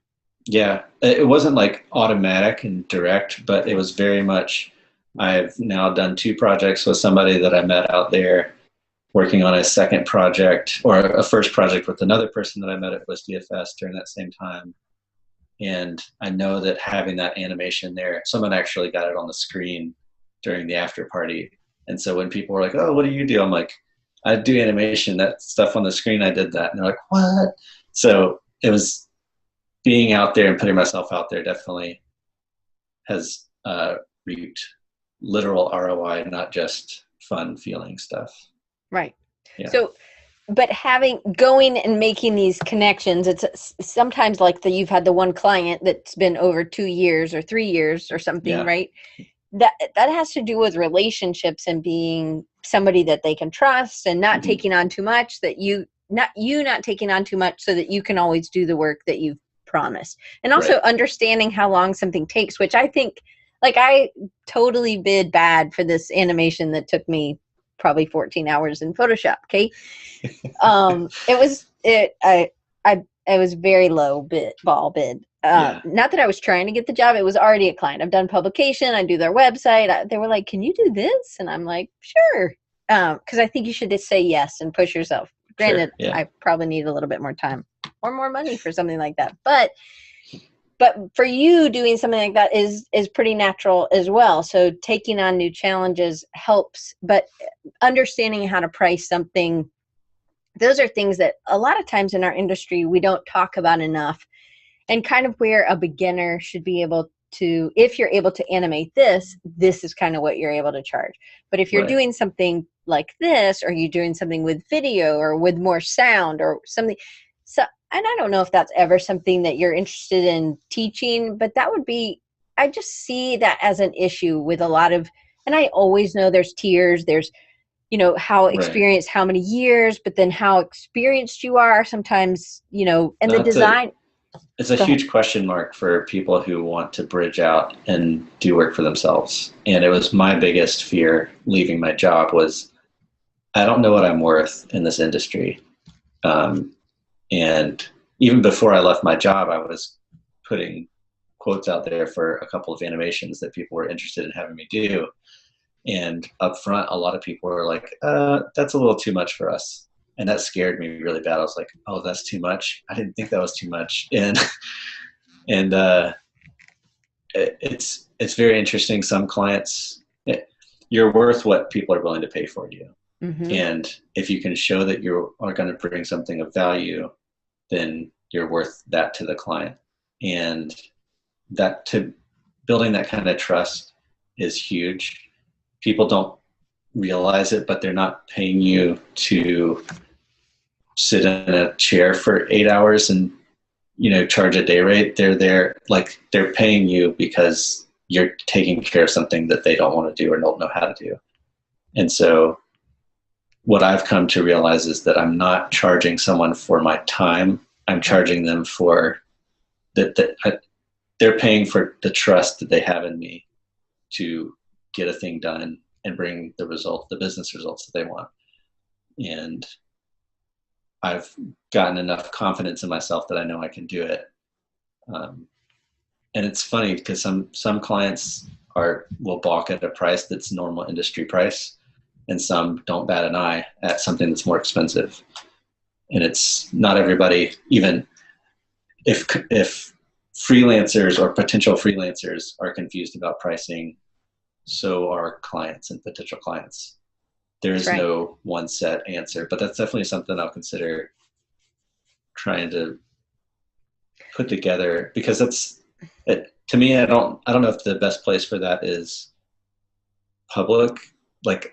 Yeah, it wasn't like automatic and direct, but it was very much, I've now done 2 projects with somebody that I met out there, working on a second project, or a first project with another person that I met at Wistia Fest during that same time. And I know that having that animation there, someone actually got it on the screen during the after party. And so when people were like, oh, what do you do? I'm like, I do animation, that stuff on the screen, I did that. And they're like, what? So it was being out there and putting myself out there definitely has reaped literal ROI, not just fun feeling stuff. Right. Yeah. So, but going and making these connections, it's sometimes like you've had the one client that's been over 2 years or 3 years or something, right? That has to do with relationships and being somebody that they can trust and not taking on too much, not taking on too much so that you can always do the work that you've promised. And also understanding how long something takes, which I think, like, I totally bid bad for this animation that took me probably 14 hours in Photoshop. Okay. It was very low ball bid. Not that I was trying to get the job. It was already a client. I've done publication. I do their website. They were like, can you do this? And I'm like, sure. Because I think you should just say yes and push yourself. Granted, I probably need a little bit more time or more money for something like that. But for you, doing something like that is pretty natural as well. So taking on new challenges helps, but understanding how to price something, those are things that a lot of times in our industry we don't talk about enough. And kind of where a beginner should be able to, if you're able to animate this, this is kind of what you're able to charge. But if you're Right. doing something like this, or you're doing something with video or with more sound or something, so, and I don't know if that's ever something that you're interested in teaching, but that would be, I just see that as an issue with a lot of, and I always know there's tiers, there's, you know, how Right. experienced, how many years, but then how experienced you are sometimes, you know, and the That's a design. It's a Go ahead. huge question mark for people who want to bridge out and do work for themselves. And it was my biggest fear leaving my job was I don't know what I'm worth in this industry. And even before I left my job, I was putting quotes out there for a couple of animations that people were interested in having me do. And up front, a lot of people were like, that's a little too much for us. And that scared me really bad. I was like, oh, that's too much. I didn't think that was too much. And it's very interesting. Some clients, you're worth what people are willing to pay for you. Mm-hmm. And if you can show that you are going to bring something of value, then you're worth that to the client. And that to building that kind of trust is huge. People don't realize it, but they're not paying you to sit in a chair for 8 hours and, you know, charge a day rate. They're there, like they're paying you because you're taking care of something that they don't want to do or don't know how to do. And so what I've come to realize is that I'm not charging someone for my time. I'm charging them for that they're paying for the trust that they have in me to get a thing done and bring the result, the business results that they want. And I've gotten enough confidence in myself that I know I can do it. And it's funny because some clients will balk at a price that's normal industry price, and some don't bat an eye at something that's more expensive. And it's not everybody, even if freelancers or potential freelancers are confused about pricing, so are clients and potential clients. There is no one set answer, but that's definitely something I'll consider trying to put together, because to me, I don't know if the best place for that is public. Like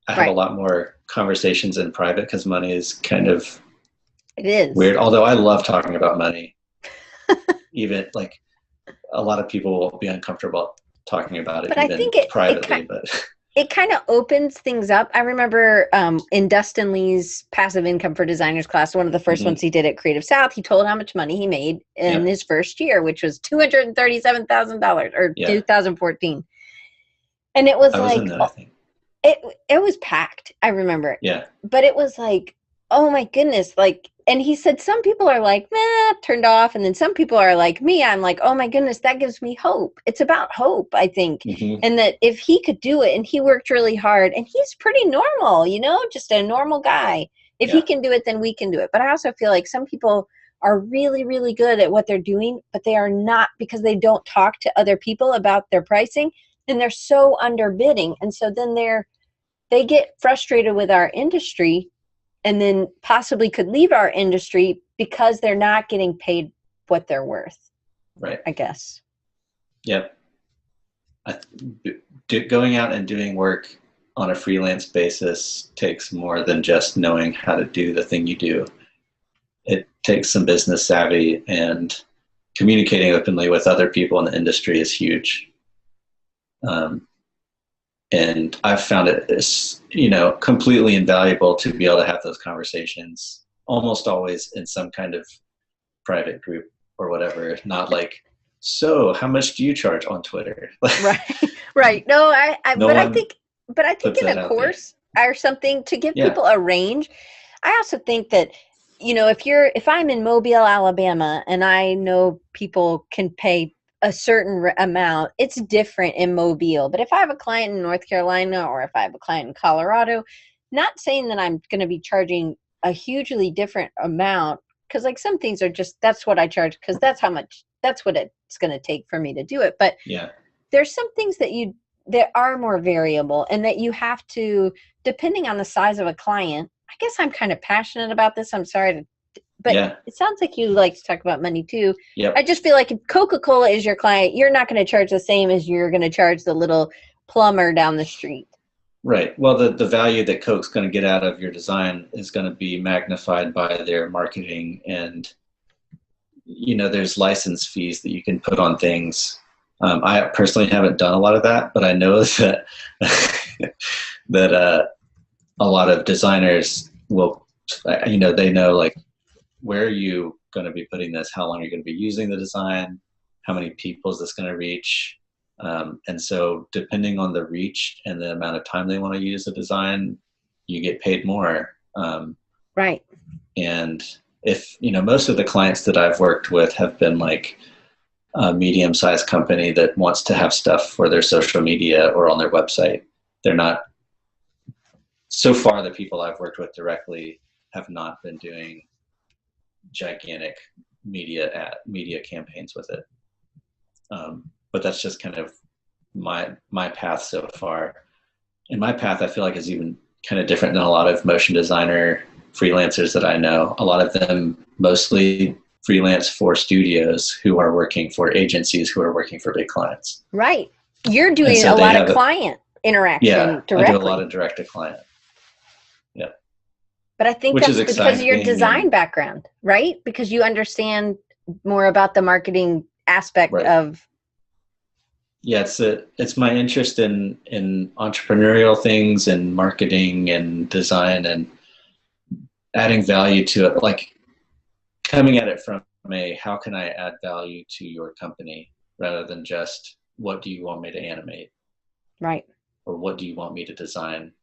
I have a lot more conversations in private because money is kind of weird. Although I love talking about money, even like a lot of people will be uncomfortable talking about it, but even I think privately. But it kind of opens things up. I remember in Dustin Lee's Passive Income for Designers class, one of the first ones he did at Creative South, he told how much money he made in his first year, which was $237,000 or 2014. And it was it was packed. I remember. Yeah. But it was like, oh my goodness. Like, and he said, some people are like, turned off. And then some people are like me. I'm like, oh my goodness, that gives me hope. It's about hope, I think. And that if he could do it, and he worked really hard, and he's pretty normal, you know, just a normal guy. If he can do it, then we can do it. But I also feel like some people are really, really good at what they're doing, but they are not, because they don't talk to other people about their pricing, and they're so underbidding. And so then they get frustrated with our industry, and then possibly could leave our industry because they're not getting paid what they're worth. Right. I guess. Yep. Going out and doing work on a freelance basis takes more than just knowing how to do the thing you do. It takes some business savvy, and communicating openly with other people in the industry is huge. And I've found it is, you know, completely invaluable to be able to have those conversations almost always in some kind of private group or whatever, not like, so how much do you charge on Twitter? Right. No, I think in a course or something to give people a range. I also think that, you know, if I'm in Mobile, Alabama, and I know people can pay a certain amount, it's different in Mobile. But if I have a client in North Carolina, or if I have a client in Colorado, not saying that I'm going to be charging a hugely different amount, because like some things are just, that's what I charge because that's what it's going to take for me to do it. But there's some things that are more variable, and that you have to, depending on the size of a client. I guess I'm kind of passionate about this. I'm sorry But Yeah. it sounds like you like to talk about money too. Yep. I just feel like if Coca-Cola is your client, you're not going to charge the same as you're going to charge the little plumber down the street. Right. Well, the value that Coke's going to get out of your design is going to be magnified by their marketing, and there's license fees that you can put on things. I personally haven't done a lot of that, but I know that that a lot of designers will, they know, like, where are you going to be putting this? How long are you going to be using the design? How many people is this going to reach? And so depending on the reach and the amount of time they want to use the design, you get paid more. Right. And if, most of the clients that I've worked with have been like a medium-sized company that wants to have stuff for their social media or on their website. They're not, so far the people I've worked with directly have not been doing gigantic media campaigns with it. But that's just kind of my path so far. And my path, I feel like, is even kind of different than a lot of motion designer freelancers that I know. A lot of them mostly freelance for studios who are working for agencies who are working for big clients. Right. You're doing a lot of client interaction directly. I do a lot of direct to client. Yeah. But I think that's because of your design background, right? Because you understand more about the marketing aspect of. Yeah, it's my interest in entrepreneurial things and marketing and design and adding value to it, like coming at it from how can I add value to your company rather than just what do you want me to animate, right? Or what do you want me to design?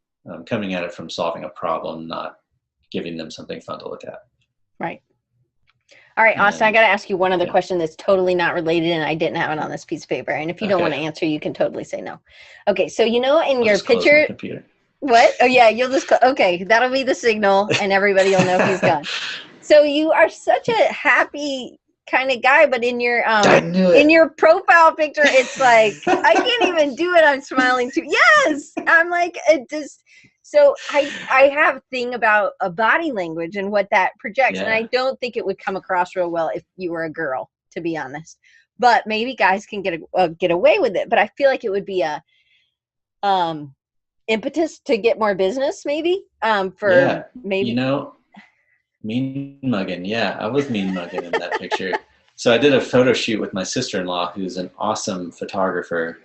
Coming at it from solving a problem, not giving them something fun to look at. Right. All right, Austin, I got to ask you one other question that's totally not related, and I didn't have it on this piece of paper. And if you don't want to answer, you can totally say no. Okay, so in your picture, what? Oh yeah, you'll just okay. That'll be the signal, and everybody will know he's gone. So you are such a happy kind of guy, but in your profile picture, it's like I can't even do it. I'm smiling too. Yes, I'm like it just. So I have a thing about a body language and what that projects, and I don't think it would come across real well if you were a girl, to be honest. But maybe guys can get away with it. But I feel like it would be a impetus to get more business, maybe. Mean mugging. Yeah, I was mean mugging in that picture. So I did a photo shoot with my sister-in-law, who's an awesome photographer,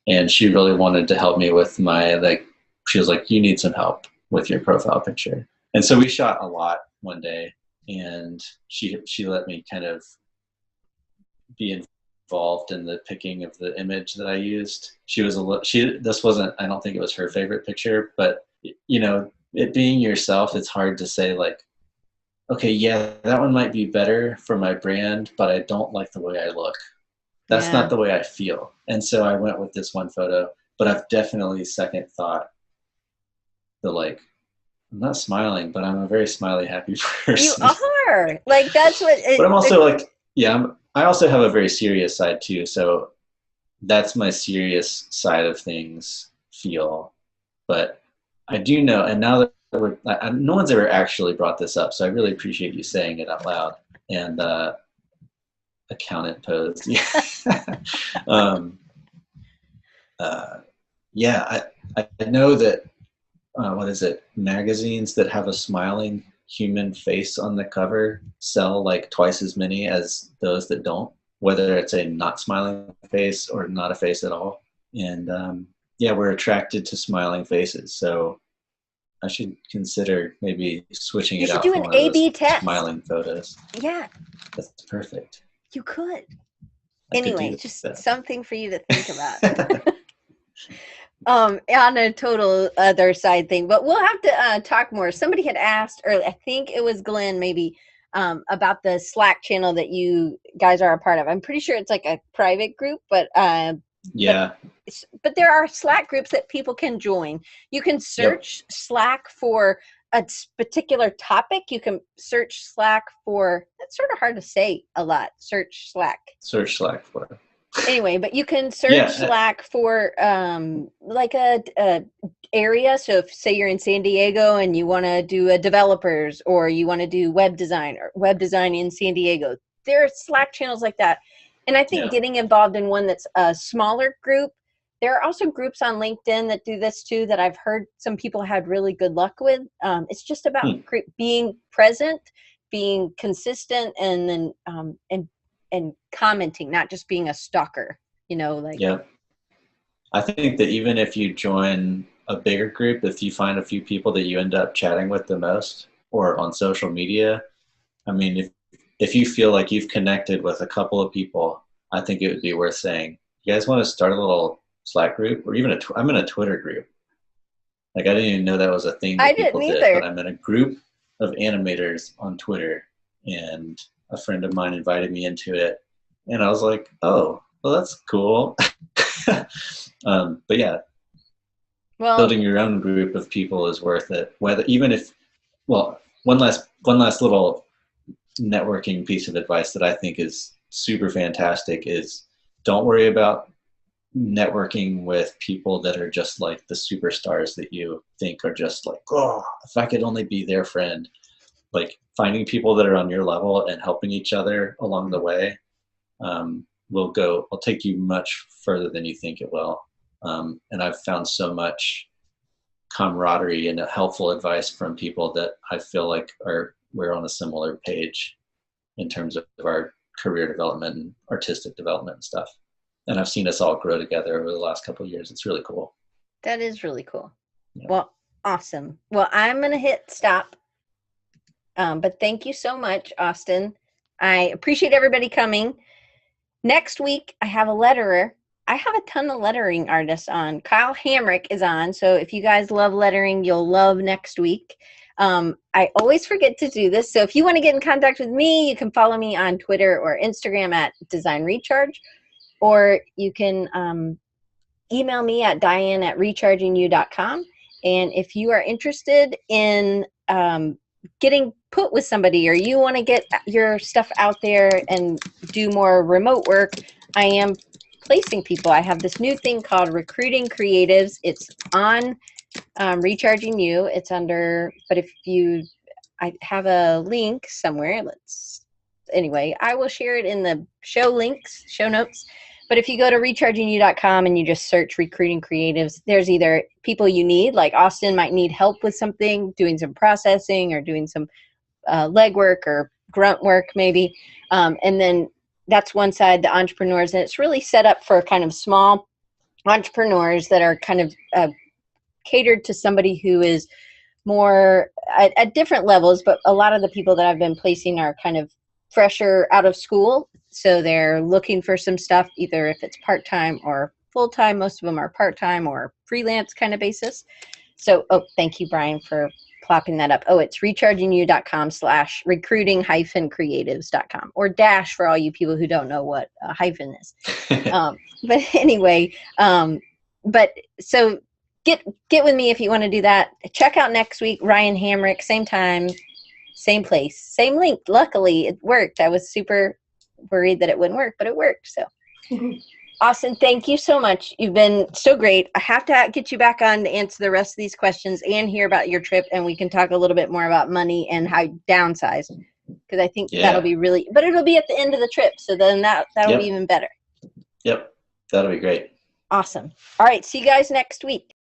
and she really wanted to help me with my she was like, you need some help with your profile picture. And so we shot a lot one day, and she let me kind of be involved in the picking of the image that I used. This wasn't, I don't think it was her favorite picture, but it being yourself, it's hard to say like, okay, yeah, that one might be better for my brand, but I don't like the way I look. That's not the way I feel. And so I went with this one photo, but I've definitely second thought I'm not smiling, but I'm a very smiley, happy person. You are. Like, that's what... but I'm also I also have a very serious side too, so that's my serious side of things feel. But I do know, and now that no one's ever actually brought this up, so I really appreciate you saying it out loud. And accountant pose. I know that magazines that have a smiling human face on the cover sell like twice as many as those that don't, whether it's a not smiling face or not a face at all. And we're attracted to smiling faces, so I should consider maybe switching it out. You should do an A/B test. Smiling photos. Yeah. That's perfect. You could. Anyway, just something for you to think about. On a total other side thing, but we'll have to talk more. Somebody had asked, or I think it was Glenn maybe, about the Slack channel that you guys are a part of. I'm pretty sure it's like a private group, but but there are Slack groups that people can join. You can search Slack for a particular topic. You can search Slack for, that's sort of hard to say a lot. Search Slack. Search Slack for. Anyway, but you can search Yeah. Slack for like a area. So if say you're in San Diego and you want to do a developers, or you want to do web design or web design in San Diego, there are Slack channels like that. And I think Yeah. getting involved in one that's a smaller group. There are also groups on LinkedIn that do this too, that I've heard some people had really good luck with. It's just about being present, being consistent, and then and commenting, not just being a stalker, like. Yeah. I think that even if you join a bigger group, if you find a few people that you end up chatting with the most, or on social media, I mean, if you feel like you've connected with a couple of people, I think it would be worth saying, you guys want to start a little Slack group, or even I'm in a Twitter group. Like, I didn't even know that was a thing I that people didn't did, either. but I'm in a group of animators on Twitter, and a friend of mine invited me into it, and I was like, oh, well, that's cool. But yeah, Well, building your own group of people is worth it. Whether even if, well, one last little networking piece of advice that I think is super fantastic is, don't worry about networking with people that are just like the superstars that you think are just like, oh, if I could only be their friend. Like, finding people that are on your level and helping each other along the way will take you much further than you think it will. And I've found so much camaraderie and helpful advice from people that I feel like we're on a similar page in terms of our career development and artistic development and stuff. And I've seen us all grow together over the last couple of years. It's really cool. that is really cool. Yeah. Well, awesome. Well, I'm going to hit stop. But thank you so much, Austin. I appreciate everybody coming. Next week, I have a letterer. I have a ton of lettering artists on. Kyle Hamrick is on. So if you guys love lettering, you'll love next week. I always forget to do this. So if you want to get in contact with me, you can follow me on Twitter or Instagram at Design Recharge, or you can email me at diane@rechargingyou.com. And if you are interested in getting put with somebody, or you want to get your stuff out there and do more remote work, I am placing people. I have this new thing called Recruiting Creatives. It's on Recharging You. It's under, but I have a link somewhere. Anyway, I will share it in the show notes. But if you go to rechargingyou.com and you just search Recruiting Creatives, there's either people you need, like Austin might need help with something, doing some processing or doing some legwork or grunt work maybe. And then that's one side, the entrepreneurs. And it's really set up for kind of small entrepreneurs that are kind of catered to somebody who is more at different levels. But a lot of the people that I've been placing are kind of fresher out of school. So they're looking for some stuff, either if it's part-time or full-time. Most of them are part-time or freelance kind of basis. So, thank you, Brian, for plopping that up. It's rechargingyou.com/recruiting-creatives.com, or dash for all you people who don't know what a hyphen is. But anyway, but so get with me if you want to do that. Check out next week, Ryan Hamrick, same time, same place, same link. Luckily, it worked. I was super worried that it wouldn't work, but it worked. So, Austin, thank you so much. You've been so great. I have to get you back on to answer the rest of these questions and hear about your trip, and we can talk a little bit more about money and how you downsize, because I think that'll be really, but it'll be at the end of the trip, so then that'll be even better. Yep, that'll be great. Awesome. All right, see you guys next week.